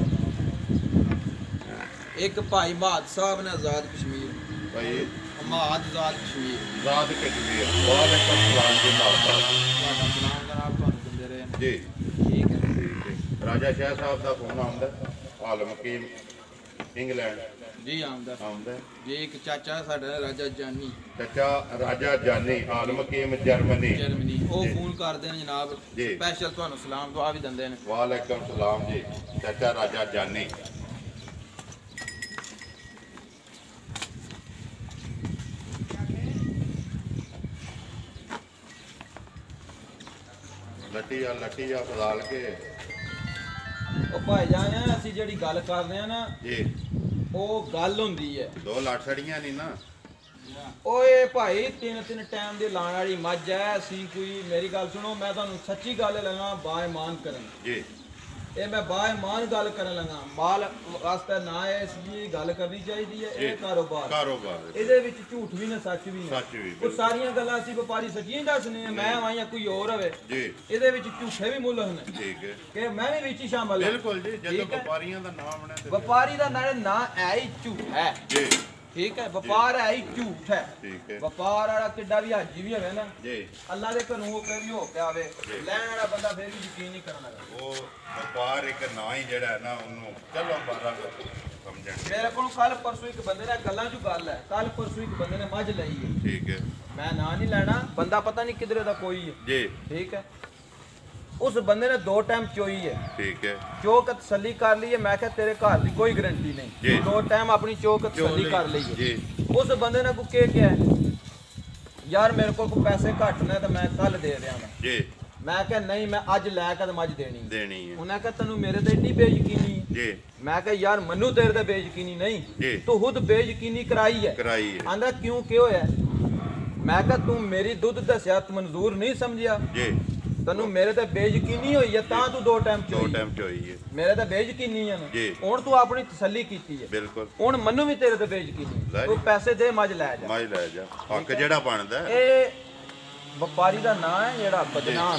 ਇੱਕ ਭਾਈ ਮਹਾਦ ਸਾਹਿਬ ਨੇ ਆਜ਼ਾਦ ਕਸ਼ਮੀਰ, ਭਾਈ ਮਹਾਦ ਆਜ਼ਾਦ ਕਸ਼ਮੀਰ, ਰਾਤ ਕਸ਼ਮੀਰ ਵਾਲੇਕੁਮ ਸਲਾਮ ਜੀ ਮਾਤਾ ਤੁਹਾਡਾ ਸਲਾਮ ਜਨਾਬ, ਤੁਹਾਨੂੰ ਦਿੰਦੇ ਰਹੇ ਨੇ। ਜੀ ਠੀਕ ਹੈ। ਰਾਜਾ ਸ਼ਾਹ ਸਾਹਿਬ ਦਾ ਫੋਨ ਆਉਂਦਾ ਆਲਮ ਕੀਮ ਇੰਗਲੈਂਡ ਜੀ ਆਉਂਦਾ ਆਉਂਦਾ ਜੀ। ਇੱਕ ਚਾਚਾ ਸਾਡਾ ਰਾਜਾ ਜਾਨੀ ਚਾਚਾ ਰਾਜਾ ਜਾਨੀ ਆਲਮ ਕੀਮ ਜਰਮਨੀ ਜਰਮਨੀ, ਉਹ ਜੀ। ਫੋਨ ਕਰਦੇ ਨੇ ਜਨਾਬ, ਜੀ। ਸਪੈਸ਼ਲ ਤੁਹਾਨੂੰ ਸਲਾਮ ਦੁਆ ਵੀ ਦਿੰਦੇ ਨੇ। ਵਾਲੇਕੁਮ ਸਲਾਮ ਜੀ ਚਾਚਾ ਰਾਜਾ ਜਾਨੀ। ਲੱਟੀ ਆ ਫਜ਼ਾਲ ਕੇ ਉਹ ਭਾਈ ਜਾਨ, ਅਸੀਂ ਜਿਹੜੀ ਗੱਲ ਕਰਦੇ ਆ ਨਾ, ਜੀ ਉਹ ਗੱਲ ਹੁੰਦੀ ਹੈ। 2 ਲੱਖ ਛੜੀਆਂ ਨਹੀਂ ਨਾ ਓਏ ਭਾਈ 3 ਟਾਈਮ ਦੀ ਲਾਣ ਵਾਲੀ ਮੱਝ ਐ। ਅਸੀਂ ਕੋਈ ਮੇਰੀ ਗੱਲ ਸੁਣੋ, ਮੈਂ ਤੁਹਾਨੂੰ ਸੱਚੀ ਗੱਲ ਲੈਣਾ ਬਾਇਮਾਨ ਕਰਨ। ਜੀ ਇਹ ਮੈਂ ਬਾਇਮਾਨ ਗੱਲ ਕਰਨ ਲੱਗਾ ਮਾਲ ਵਾਸਤੇ ਨਾ ਹੈ ਇਸ ਦੀ ਗੱਲ ਕਰਨੀ ਚਾਹੀਦੀ ਹੈ ਇਹ ਕਾਰੋਬਾਰ ਇਹਦੇ ਵਿੱਚ ਝੂਠ ਵੀ ਨਾ ਸੱਚ ਵੀ ਨਾ ਉਹ ਸਾਰੀਆਂ ਗੱਲਾਂ ਅਸੀਂ ਵਪਾਰੀ ਸੱਚੀਆਂ ਹੀ ਦੱਸਨੇ ਆ ਮੈਂ ਆਇਆ ਕੋਈ ਹੋਰ ਹੋਵੇ ਜੀ ਇਹਦੇ ਵਿੱਚ ਝੂਠੇ ਵੀ ਮੁੱਲ ਹਨ ਠੀਕ ਹੈ ਕਿ ਮੈਂ ਵੀ ਵਿੱਚ ਹੀ ਸ਼ਾਮਲ ਹਾਂ ਬਿਲਕੁਲ ਜੀ ਜਦੋਂ ਵਪਾਰੀਆਂ ਦਾ ਨਾਮ ਬਣਿਆ ਤੇ ਵਪਾਰੀ ਦਾ ਨਾਂ ਹੈ ਹੀ ਝੂਠ ਹੈ ਜੀ ठीक है व्यापार है ही झूठ है ठीक है व्यापार वाला किड्डा भी हाजी भी होवे ना जी अल्लाह दे कानून पे भी हो के आवे लैण वाला बंदा फिर भी यकीन नहीं करना वो व्यापार एक ना ही जेड़ा है ना ओनु चलो बारा समझण मेरे को कल परसों एक बंदे ने गल्लां जो गल है कल परसों एक बंदे ने मझ लई है ठीक है मैं ना नहीं लेना बंदा पता नहीं किधरे दा कोई है जी ठीक है उस बंदे ने 2 टाइम चोई है ठीक है चौक तसल्ली कर ली है मैं क्या तेरे घर की कोई गारंटी नहीं 2 टाइम अपनी चौक तसल्ली कर ली है उस बंदे ने को क्या है यार मेरे को पैसे घट ने तो मैं कल दे देंगा जी मैं क्या नहीं मैं अज लैकर मझ देनी है उन्हें कहा तेनू मेरे ते एडी बेयकीनी जी मैं क्या यार मनु तेरे ते बेयकीनी नहीं तू खुद बेयकीनी कराई है आंदा क्यों क्यों है मैं क्या तू मेरी दुध दस्या मंजूर नहीं समझिया जी तनु मेरे ते बेयकीनी होई है तां तू 2 टाइम चोई है मेरे ते बेयकीनी है ना हुन तू अपनी तसल्ली कीती है बिल्कुल हुन मन्नू भी तेरे ते बेयकीनी तू पैसे दे मझ ले जा हक जेड़ा बनदा है ए व्यापारी दा नाम है जेड़ा बदनाम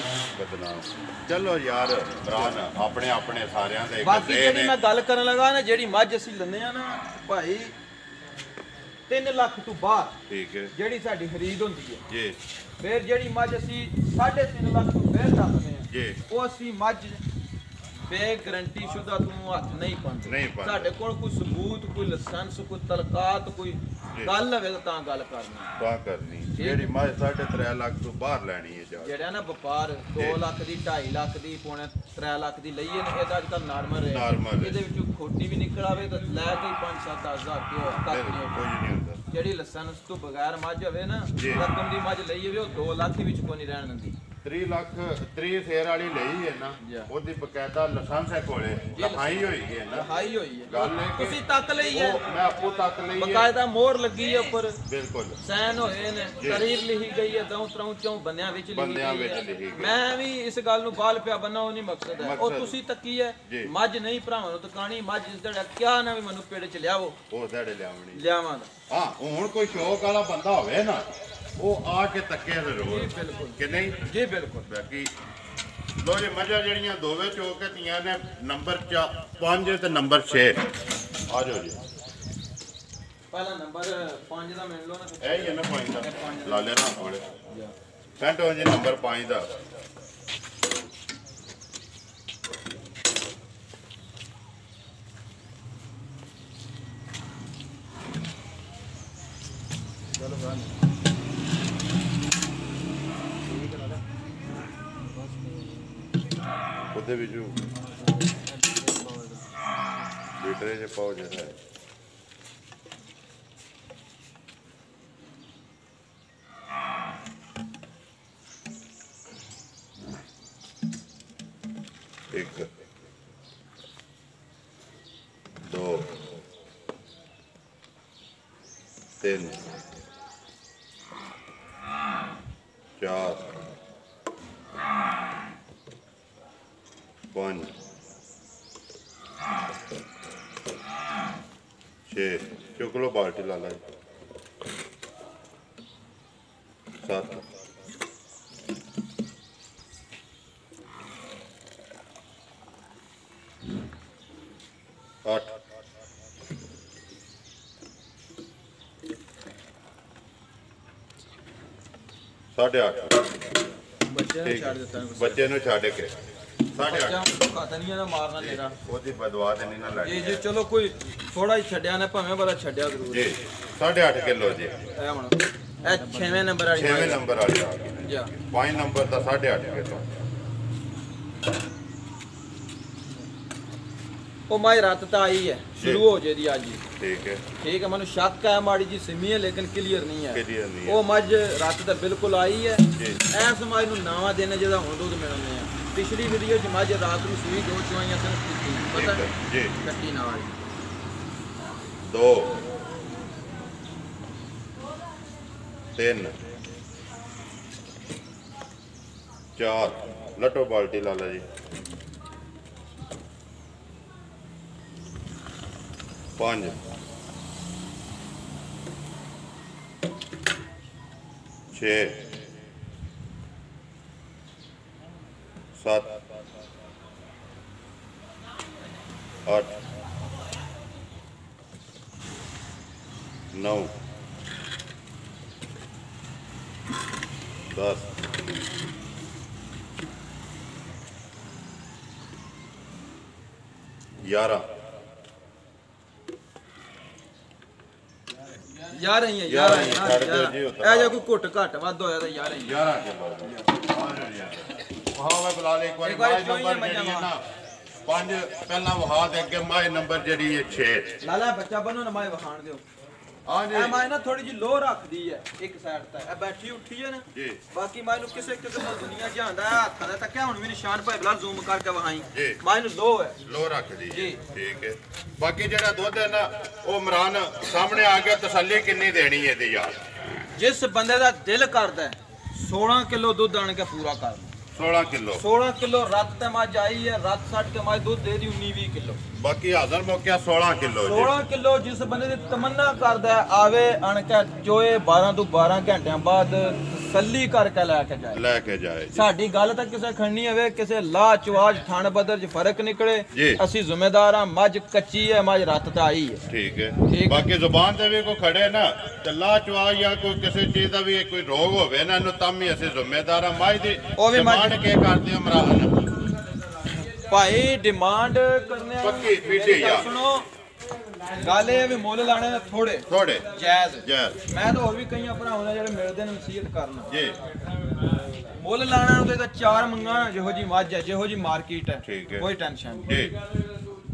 चलो यार इमरान अपने अपने सारियां दे बाकी जेड़ी मैं गल करन लगा ना जेड़ी मझ ਅਸੀਂ लन्ने आ ना भाई 3 ਲੱਖ ਤੋਂ ਬਾਹਰ ਠੀਕ ਹੈ ਜਿਹੜੀ ਸਾਡੀ ਖਰੀਦ ਹੁੰਦੀ ਹੈ ਜੀ ਫਿਰ ਜਿਹੜੀ ਮੱਝ ਅਸੀਂ 3.5 ਲੱਖ ਤੋਂ ਫਿਰ ਰੱਖਦੇ ਆ ਜੀ ਉਹ ਅਸੀਂ ਮੱਝ ਬੇ ਗਾਰੰਟੀ ਸ਼ੁਦਾ ਤੂੰ ਹੱਥ ਨਹੀਂ ਪਾਉਂਦੇ ਸਾਡੇ ਕੋਲ ਕੋਈ ਸਬੂਤ ਕੋਈ ਲਾਇਸੈਂਸ ਕੋਈ ਤਲਕਾਤ ਕੋਈ ਗੱਲ ਹੋਵੇ ਤਾਂ ਗੱਲ ਕਰਨੀ ਜਿਹੜੀ ਮੱਝ 3.5 ਲੱਖ ਤੋਂ ਬਾਹਰ ਲੈਣੀ ਹੈ ਜਿਹੜਾ ਨਾ ਵਪਾਰ 2 ਲੱਖ ਦੀ 2.5 ਲੱਖ ਦੀ ਪੌਣੇ 3 ਲੱਖ ਦੀ ਲਈਏ ਇਹਦਾ ਅੱਜ ਕੱਲ ਨਾਰਮਲ ਹੈ ਇਹਦੇ ਵਿੱਚੋਂ ਖੋਟੀ ਵੀ ਨਿਕਲ ਆਵੇ ਤਾਂ ਲੈ ਕੇ 5-7 ਹਜ਼ਾਰ ਤੱਕ ਨਹੀਂ ਹੁੰਦਾ ਜਿਹੜੀ ਲਾਇਸੈਂਸ ਤੋਂ ਬਗੈਰ ਮੱਝ ਹੋਵੇ ਨਾ ਰਕਮ ਦੀ ਮੱਝ ਲਈ ਹੋਵੇ ਉਹ 2 ਲੱਖ ਵਿੱਚ ਕੋਈ ਨਹੀਂ ਰਹਿਣ ਦਿੰਦੀ 3 ਲੱਖ 3 ਸ਼ੇਰ ਵਾਲੀ ਲਈ ਹੈ ਨਾ ਉਹਦੀ ਬਕਾਇਦਾ ਲਾਇਸੈਂਸ ਹੈ ਕੋਲੇ ਲਿਖਾਈ ਹੋਈ ਹੈ ਨਾ ਲਿਖਾਈ ਹੋਈ ਹੈ ਗੱਲ ਹੈ ਤੁਸੀਂ ਤੱਕ ਲਈ ਹੈ ਮੈਂ ਆਪੋ ਤੱਕ ਲਈ ਹੈ ਬਕਾਇਦਾ ਮੋਹਰ ਲੱਗੀ ਹੈ ਉੱਪਰ ਬਿਲਕੁਲ ਸਾਈਨ ਹੋਏ ਨੇ ਤਰੀਰ ਲਿਖੀ ਗਈ ਹੈ ਦਉ ਤਰੋਂ ਚੋਂ ਬੰਦਿਆਂ ਵਿੱਚ ਲਿਖੀ ਗਈ ਹੈ ਮੈਂ ਵੀ ਇਸ ਗੱਲ ਨੂੰ ਬਾਲ ਪਿਆ ਬੰਨਾ ਉਹ ਨਹੀਂ ਮਕਸਦ ਹੈ ਉਹ ਤੁਸੀਂ ਤੱਕੀ ਹੈ ਮੱਝ ਨਹੀਂ ਭਰਾਵਾਂ ਨੂੰ ਤਕਾਣੀ ਮੱਝ ਜਿਹੜਾ ਕਿਆ ਨਾ ਵੀ ਮੈਨੂੰ ਪੇੜ ਚ ਲਿਆਵੋ ਉਹ ਸਾਡੇ ਲਿਆਵਾਂ ਹਾਂ ਹੁਣ ਕੋਈ ਸ਼ੌਕ ਵਾਲਾ ਬੰਦਾ ਹੋਵੇ ਨਾ ਉਹ ਆ ਕੇ ਤੱਕੇ ਜ਼ਰੂਰ ਬਿਲਕੁਲ ਕਿ ਨਹੀਂ ਜੀ ਬਿਲਕੁਲ ਬਾਕੀ ਲੋ ਜੀ ਮੱਝਾਂ ਜਿਹੜੀਆਂ ਦੋਵੇਂ ਚੋਕ ਕੇ ਤੀਆਂ ਨੇ ਨੰਬਰ 5 ਤੇ ਨੰਬਰ 6 ਆ ਜਾਓ ਜੀ ਪਹਿਲਾ ਨੰਬਰ 5 ਦਾ ਮਿਲ ਲਓ ਨਾ ਇਹ ਹੀ ਹੈ ਨਾ 5 ਦਾ ਲਾ ਲੈਣਾ ਕੋਲੇ ਪੈਂਟੋ ਜੀ ਨੰਬਰ 5 ਦਾ ਚਲੋ ਬਾਹਰ ਉਹਦੇ ਵਿੱਚ ਲੀਟਰ ਜੇ ਪਾਓ ਜਿਹੜਾ ਹੈ ਇੱਕ 2 3 4 5 6 चुक लो बाल्टी ला ला 7 8 8:30 ਬੱਚੇ ਨੂੰ ਛੱਡ ਕੇ 8:30 ਖਤਨੀਆਂ ਨਾ ਮਾਰਨਾ ਮੇਰਾ ਉਹਦੀ ਬਦਵਾ ਤੇ ਨਹੀਂ ਨਾ ਲੱਗੀ ਜੀ ਚਲੋ ਕੋਈ ਥੋੜਾ ਹੀ ਛੱਡਿਆ ਨਾ ਭਾਵੇਂ ਬੜਾ ਛੱਡਿਆ ਜ਼ਰੂਰ ਜੀ 8.5 ਕਿਲੋ ਜੀ ਇਹ ਹੁਣ ਇਹ 6ਵੇਂ ਨੰਬਰ ਵਾਲੀ 6ਵੇਂ ਨੰਬਰ ਵਾਲੀ ਆ ਗਈ ਜੀ 5 ਨੰਬਰ ਦਾ 8.5 ਕਿਲੋ ਉਹ ਮਾਈ ਰਾਤ ਤਾਂ ਆਈ ਹੈ शुरू हो जाएगी आज ही ठीक है मैं शक है माड़ी जी सिमी है लेकिन क्लियर नहीं है वो मझ रात तक बिल्कुल आई है ऐस मझ नूं नावा देने जो हुण दुध मिलने पिछली वीडियो च मझ रात में सूई 2 चुआइयां सिर्फ पता जी कट्टी नाल 2 3 4 लटो बाल्टी ला ला जी 5 6 7 8 9 10 11 11 ਹੀ ਹੈ 11 ਇਹ ਜੇ ਕੋਈ ਘੁੱਟ ਘੱਟ ਵੱਧ ਹੋਇਆ ਤਾਂ 11 ਹੀ 11 ਕਿਲੋ ਹਾਂ ਮੈਂ ਬੁਲਾ ਲੈ ਇੱਕ ਵਾਰੀ ਮਾਈ ਨੰਬਰ ਜਿਹੜੀ ਹੈ ਨਾ 5 ਪਹਿਲਾਂ ਵਹਾ ਦੇ ਅੱਗੇ ਮਾਈ ਨੰਬਰ ਜਿਹੜੀ ਹੈ 6 ਲਾਲਾ ਬੱਚਾ ਬਣੋ ਨਾ ਮਾਈ ਵਖਾਣ ਦਿਓ ਹਾਂ ਜੀ ਇਹ ਮਾਈ ਨਾ ਥੋੜੀ ਜਿਹੀ ਲੋ ਰੱਖਦੀ ਹੈ ਇੱਕ ਸਾਈਡ ਤੇ ਇਹ ਬੈਠੀ ਉੱਠੀ ਹੈ ਨਾ ਜੀ ਬਾਕੀ ਮਾਈ ਨੂੰ ਕਿਸੇ ਕਿਸਮ ਨਾਲ ਦੁਨੀਆ ਜਾਂਦਾ ਹੈ ਹੱਥਾਂ ਦਾ ਤੱਕਿਆ ਹੁਣ ਵੀ ਨਿਸ਼ਾਨ ਭਾਈ ਬਲਾ ਜ਼ੂਮ ਕਰਕੇ ਵਹਾਈ ਮਾਈ ਨੂੰ ਲੋ ਹੈ ਲੋ ਰੱਖਦੀ ਹੈ ਠੀਕ ਹੈ ਬਾਕੀ ਜਿਹੜਾ ਦੁੱਧ ਹੈ ਨਾ ਉਹ ਇਮਰਾਨ ਸਾਹਮਣੇ ਆ ਗਿਆ ਤਸੱਲੀ ਕਿੰਨੀ ਦੇਣੀ ਹੈ ਇਹਦੀ ਯਾਰ ਜਿਸ ਬੰਦੇ ਦਾ ਦਿਲ ਕਰਦਾ 16 ਕਿਲੋ ਦੁੱਧ ਆਣ ਕੇ ਪੂਰਾ ਕਰ 16 ਕਿਲੋ ਰੱਤ ਤੇ ਮੱਝ ਆਈ ਹੈ ਰੱਤ ਛੱਡ ਕੇ ਮੱਝ ਦੁੱਧ ਦੇ ਦੀ 19-20 ਕਿਲੋ ਬਾਕੀ ਹਾਜ਼ਰ ਮੌਕਿਆ 16 ਕਿਲੋ 16 ਕਿਲੋ ਜਿਸ ਬੰਦੇ ਦੀ ਤਮੰਨਾ ਕਰਦਾ ਆਵੇ ਅਣ ਕੇ ਜੋਏ 12 ਤੋਂ 12 ਘੰਟਿਆਂ ਬਾਅਦ ਤਸੱਲੀ ਕਰਕੇ ਲੈ ਕੇ ਜਾਏ ਸਾਡੀ ਗੱਲ ਤਾਂ ਕਿਸੇ ਖੜਨੀ ਹੋਵੇ ਕਿਸੇ ਲਾਹ ਚਵਾਜ ਥਣ ਬਦਰ ਚ ਫਰਕ ਨਿਕਲੇ ਅਸੀਂ ਜ਼ਿੰਮੇਦਾਰ ਹਾਂ ਮੱਝ ਕੱਚੀ ਹੈ ਮੱਝ ਰੱਤ ਤੇ ਆਈ ਹੈ ਠੀਕ ਹੈ ਬਾਕੀ ਜ਼ੁਬਾਨ ਤੇ ਵੀ ਕੋਈ ਖੜੇ ਨਾ ਤੇ ਲਾਹ ਚਵਾਜ ਜਾਂ ਕੋਈ ਕਿਸੇ ਚੀਜ਼ ਦਾ ਵੀ ਕੋਈ ਰੋਗ ਹੋਵੇ ਨਾ ਇਹਨੂੰ ਤਾਂ ਵੀ ਅਸੀਂ ਜ਼ਿੰਮੇਦਾਰ ਹਾਂ ਮੱਝ ਦੀ ਉਹ ਵੀ ਮੱਝ ਕੇ ਕਰਦੇ ਇਮਰਾਨ ਭਾਈ ਡਿਮਾਂਡ ਕਰਨੇ ਪੱਕੀ ਪੀਟੀ ਯਾਰ ਸੁਣੋ ਗੱਲ ਇਹ ਵੀ ਮੁੱਲ ਲਾਣੇ ਨੇ ਥੋੜੇ ਜਾਇਜ਼ ਮੈਂ ਤਾਂ ਹੋਰ ਵੀ ਕਈਆਂ ਭਰਾਵਾਂ ਨੇ ਜਿਹੜੇ ਮਿਲਦੇ ਨੇ ਨਸੀਹਤ ਕਰਨਾ ਜੀ ਮੁੱਲ ਲਾਣਾ ਉਹਦੇ ਤਾਂ 4 ਮੰਗਾਂ ਜਿਹੋ ਜੀ ਮੱਝ ਹੈ ਜਿਹੋ ਜੀ ਮਾਰਕੀਟ ਹੈ ਕੋਈ ਟੈਨਸ਼ਨ ਨਹੀਂ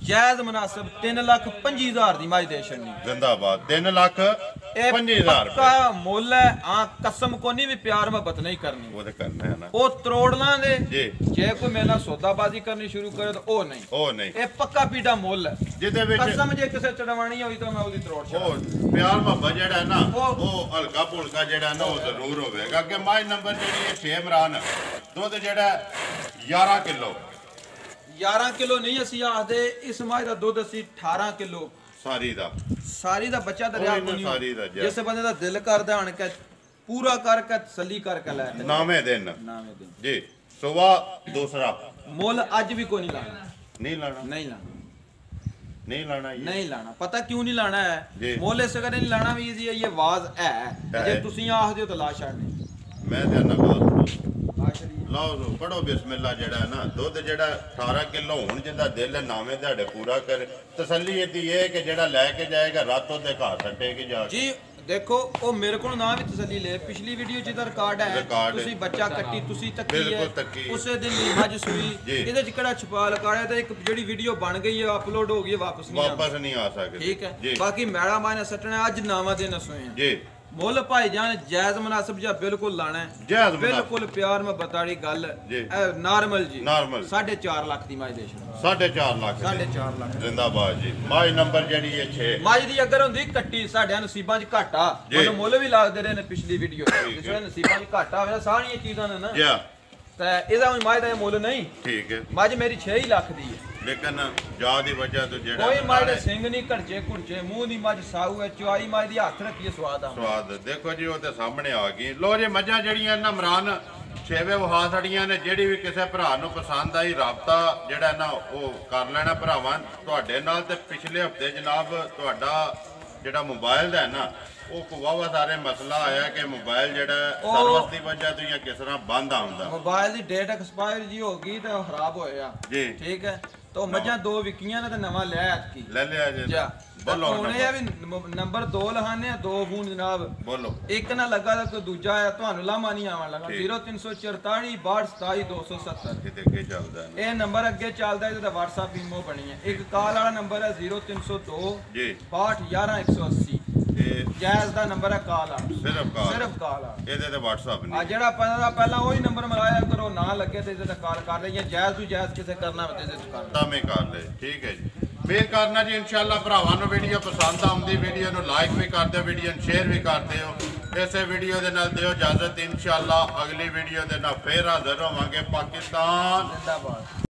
ਜਾਇਜ਼ ਮੁਨਾਸਬ 3,25,000 ਦੀ ਮੱਝ ਦੇ ਛੱਡਣੀ ਜਿੰਦਾਬਾਦ 3,25,000 ਪੱਕਾ ਮੁੱਲ ਹੈ ਆ ਕਸਮ ਕੋਨੀ ਵੀ ਪਿਆਰ ਮੁਹੱਬਤ ਨਹੀਂ ਕਰਨੀ ਉਹ ਤੇ ਕਰਨਾ ਹੈ ਨਾ ਉਹ ਤਰੋੜ ਲਾਂਗੇ ਜੇ ਕੋਈ ਮੇਰੇ ਨਾਲ ਸੌਦਾਬਾਜ਼ੀ ਕਰਨੀ ਸ਼ੁਰੂ ਕਰੇ ਤਾਂ ਉਹ ਨਹੀਂ ਇਹ ਪੱਕਾ ਪੀੜਾ ਮੁੱਲ ਹੈ ਜਿਹਦੇ ਵਿੱਚ ਕਸਮ ਜੇ ਕਿਸੇ ਚੜਵਾਣੀ ਹੋਈ ਤਾਂ ਮੈਂ ਉਹਦੀ ਤਰੋੜ ਛੱਡਾਂ ਪਿਆਰ ਮੁਹੱਬਤ ਜਿਹੜਾ ਹੈ ਨਾ ਉਹ ਹਲਕਾ ਭੁਲਕਾ ਜਿਹੜਾ ਨਾ ਉਹ ਜ਼ਰੂਰ ਹੋਵੇਗਾ ਕਿ ਮੱਝ ਨੰਬਰ ਜਿਹੜੀ ਹੈ 6 ਇਮਰਾਨ ਦੁੱਧ ਜਿਹੜਾ 11 ਕਿਲੋ 11 ਕਿਲੋ ਨਹੀਂ ਅਸੀਂ ਆਖਦੇ ਇਸ ਮੱਝ ਦਾ ਦੁੱਧ ਅਸੀਂ 18 ਕਿਲੋ ਸਾਰੀ ਦਾ ਬੱਚਾ ਦਰਿਆ ਕੋਈ ਜਿਸ ਬੰਦੇ ਦਾ ਦਿਲ ਕਰਦਾ ਆਣ ਕੇ ਪੂਰਾ ਕਰਕੇ ਤਸੱਲੀ ਕਰਕੇ ਲੈ ਕੇ ਨਾਵੇਂ ਦਿਨ ਜੀ ਸਵਾ ਦੂਸਰਾ ਮੁੱਲ ਅੱਜ ਵੀ ਕੋਈ ਨਹੀਂ ਲਾਣਾ ਪਤਾ ਕਿਉਂ ਨਹੀਂ ਲਾਣਾ ਹੈ ਮੁੱਲ ਇਸ ਕਰਕੇ ਨਹੀਂ ਲਾਣਾ ਵੀ ਇਹ ਆਵਾਜ਼ ਹੈ ਜੇ ਤੁਸੀਂ ਆਖਦੇ ਹੋ ਤਾਂ ਲਾ ਛੱਡਨੇ ਮੈਂ ਤੇ ਨਾ ਲਓ ਪੜੋ ਬਿਸਮਿਲ੍ਲਾ ਜਿਹੜਾ ਨਾ ਦੁੱਧ ਜਿਹੜਾ 18 ਕਿਲੋ ਹੁਣ ਜਿੰਦਾ ਦਿਲ ਨਾਵੇਂ ਤੁਹਾਡੇ ਪੂਰਾ ਕਰੇ ਤਸੱਲੀ ਇਹਦੀ ਇਹ ਕਿ ਜਿਹੜਾ ਲੈ ਕੇ ਜਾਏਗਾ ਰਾਤੋਂ ਦੇ ਘਰ ਸੱਟੇਗੀ ਜਾ ਜੀ ਦੇਖੋ ਉਹ ਮੇਰੇ ਕੋਲ ਨਾ ਵੀ ਤਸੱਲੀ ਲੈ ਪਿਛਲੀ ਵੀਡੀਓ ਜਿਹਦਾ ਰਿਕਾਰਡ ਹੈ ਤੁਸੀਂ ਬੱਚਾ ਕੱਟੀ ਤੁਸੀਂ ਤੱਕੀ ਹੈ ਉਸੇ ਦਿਨ ਦੀ ਮੱਝ ਸੂਈ ਇਹਦੇ ਚ ਕਿਹੜਾ ਛਪਾ ਲਗਾਇਆ ਤਾਂ ਇੱਕ ਜਿਹੜੀ ਵੀਡੀਓ ਬਣ ਗਈ ਹੈ ਅਪਲੋਡ ਹੋ ਗਈ ਹੈ ਵਾਪਸ ਨਹੀਂ ਆ ਸਕਦੀ ਠੀਕ ਹੈ ਬਾਕੀ ਮੈਲਾ ਮਾਇਨਾ ਸੱਟਣਾ ਅੱਜ ਨਾਵਾਂ ਦੇ ਨਸੋਏ ਆ ਜੀ ਮੁੱਲ ਭਾਈ ਜਾਨ ਜਾਇਜ਼ ਮੁਨਾਸਬ ਜਾਂ ਬਿਲਕੁਲ ਲਾਣਾ ਹੈ ਬਿਲਕੁਲ ਪਿਆਰ ਮੈਂ ਬਤਾੜੀ ਗੱਲ ਨਾਰਮਲ ਜੀ 4.5 ਲੱਖ ਦੀ ਮੱਝ ਦੇ ਛੱਡ 4.5 ਲੱਖ ਜ਼ਿੰਦਾਬਾਦ ਜੀ ਮੱਝ ਨੰਬਰ ਜਿਹੜੀ ਹੈ 6 ਮੱਝ ਦੀ ਅਗਰ ਹੁੰਦੀ ਕੱਟੀ ਸਾਡਿਆਂ ਨਸੀਬਾਂ 'ਚ ਘਾਟਾ ਉਹਨੂੰ ਮੁੱਲ ਵੀ ਲੱਗਦੇ ਰਹੇ ਨੇ ਪਿਛਲੀ ਵੀਡੀਓ ਜਿਸ ਵੇਲੇ ਨਸੀਬਾਂ 'ਚ ਘਾਟਾ ਹੋਇਆ ਸਾਰੀਆਂ ਚੀਜ਼ਾਂ ਨੇ ਨਾ ਤੇ ਇਹਦਾ ਹੁਣ ਮੱਝ ਦਾ ਮੁੱਲ ਨਹੀਂ ਠੀਕ ਹੈ ਮੱਝ ਮੇਰੀ 6 ਲੱਖ ਦੀ ਹੈ ਲੇਕਿਨ ਜਾ ਦੀ ਵਜ੍ਹਾ ਤੋਂ ਜਿਹੜਾ ਕੋਈ ਮੱਝ ਦੇ ਸਿੰਘ ਨਹੀਂ ਘੜਚੇ ਘੁੜਚੇ ਮੂੰਹ ਦੀ ਮੱਝ ਸਾਊ ਹੈ ਚੁਆਈ ਮੱਝ ਦੀ ਹੱਥ ਰੱਖੀਏ ਸਵਾਦ ਦੇਖੋ ਜੀ ਉਹ ਤੇ ਸਾਹਮਣੇ ਆ ਗਈ ਲੋ ਜੇ ਮੱਝਾਂ ਜਿਹੜੀਆਂ ਨਾ ਇਮਰਾਨ ਛੇਵੇਂ ਵਹਾ ਛੜੀਆਂ ਨੇ ਜਿਹੜੀ ਵੀ ਕਿਸੇ ਭਰਾ ਨੂੰ ਪਸੰਦ ਆਈ ਰਾਬਤਾ ਜਿਹੜਾ ਨਾ ਉਹ ਕਰ ਲੈਣਾ ਭਰਾਵਾਂ ਤੁਹਾਡੇ ਨਾਲ ਤੇ ਪਿਛਲੇ ਹਫਤੇ ਜਨਾਬ ਤੁਹਾਡਾ ਜਿਹੜਾ ਮੋਬਾਈਲ ਦਾ ਹੈ ਨਾ ਉਹ ਵਾਵਾ ਸਾਰੇ ਮਸਲਾ ਆਇਆ ਕਿ ਮੋਬਾਈਲ ਜਿਹੜਾ ਸਰਵਿਸ ਦੀ ਵਜ੍ਹਾ ਤੋਂ ਜਾਂ ਕਿਸ ਤਰ੍ਹਾਂ ਬੰਦ ਆਉਂਦਾ ਮੋਬਾਈਲ ਦੀ ਡੇਟ ਐਕਸਪਾਇਰ ਜੀ ਹੋ ਗਈ ਤੇ ਉਹ ਖਰਾਬ ਹੋਇਆ ਜੀ ਠੀਕ ਹੈ तो मझा दो विकियां ने ते नवा ले आती ले लिया जी बोलो हुन ये भी नंबर 2 लहाने 2 फोन जनाब बोलो एक ना लगा तो कोई दूजा है ਤੁਹਾਨੂੰ ਲਾਮਾ ਨਹੀਂ ਆਵਣ ਲੱਗਾ 0344 6227 270 ਕਿਤੇ ਕੀ ਚੱਲਦਾ ਇਹ ਨੰਬਰ ਅੱਗੇ ਚੱਲਦਾ ਇਹਦਾ WhatsApp ਈਮੋ ਬਣੀ ਹੈ ਇੱਕ ਕਾਲ ਵਾਲਾ ਨੰਬਰ ਹੈ 0302 ਜੀ 621180 ਜਾਇਜ਼ ਦਾ ਨੰਬਰ ਹੈ ਕਾਲ ਆ ਸਿਰਫ ਕਾਲ ਆ ਇਹਦੇ ਤੇ WhatsApp ਨਹੀਂ ਆ ਜਿਹੜਾ ਪਹਿਲਾਂ ਉਹੀ ਨੰਬਰ ਮਲਾਇਆ ਕਰੋ ਨਾ ਲੱਗੇ ਤੇ ਇਹਦੇ ਤੇ ਕਾਲ ਕਰ ਲਈਏ ਜਾਇਜ਼ ਤੋਂ ਜਾਇਜ਼ ਕਿਸੇ ਕਰਨਾ ਹੋਵੇ ਤੇ ਕਰ ਤਾਵੇਂ ਕਰ ਲੈ ਠੀਕ ਹੈ ਜੀ ਮੇਰ ਕਰਨਾ ਜੀ ਇਨਸ਼ਾਅੱਲਾ ਭਰਾਵਾਂ ਨੂੰ ਵੀਡੀਓ ਪਸੰਦ ਆਉਂਦੀ ਵੀਡੀਓ ਨੂੰ ਲਾਈਕ ਵੀ ਕਰ ਦਿਓ ਵੀਡੀਓ ਨੂੰ ਸ਼ੇਅਰ ਵੀ ਕਰ ਦਿਓ ਇਸੇ ਵੀਡੀਓ ਦੇ ਨਾਲ ਦਿਓ ਇਜਾਜ਼ਤ ਇਨਸ਼ਾਅੱਲਾ ਅਗਲੀ ਵੀਡੀਓ ਦੇ ਨਾਲ ਫੇਰ ਹਾਜ਼ਰ ਹੋਵਾਂਗੇ ਪਾਕਿਸਤਾਨ ਜ਼ਿੰਦਾਬਾਦ।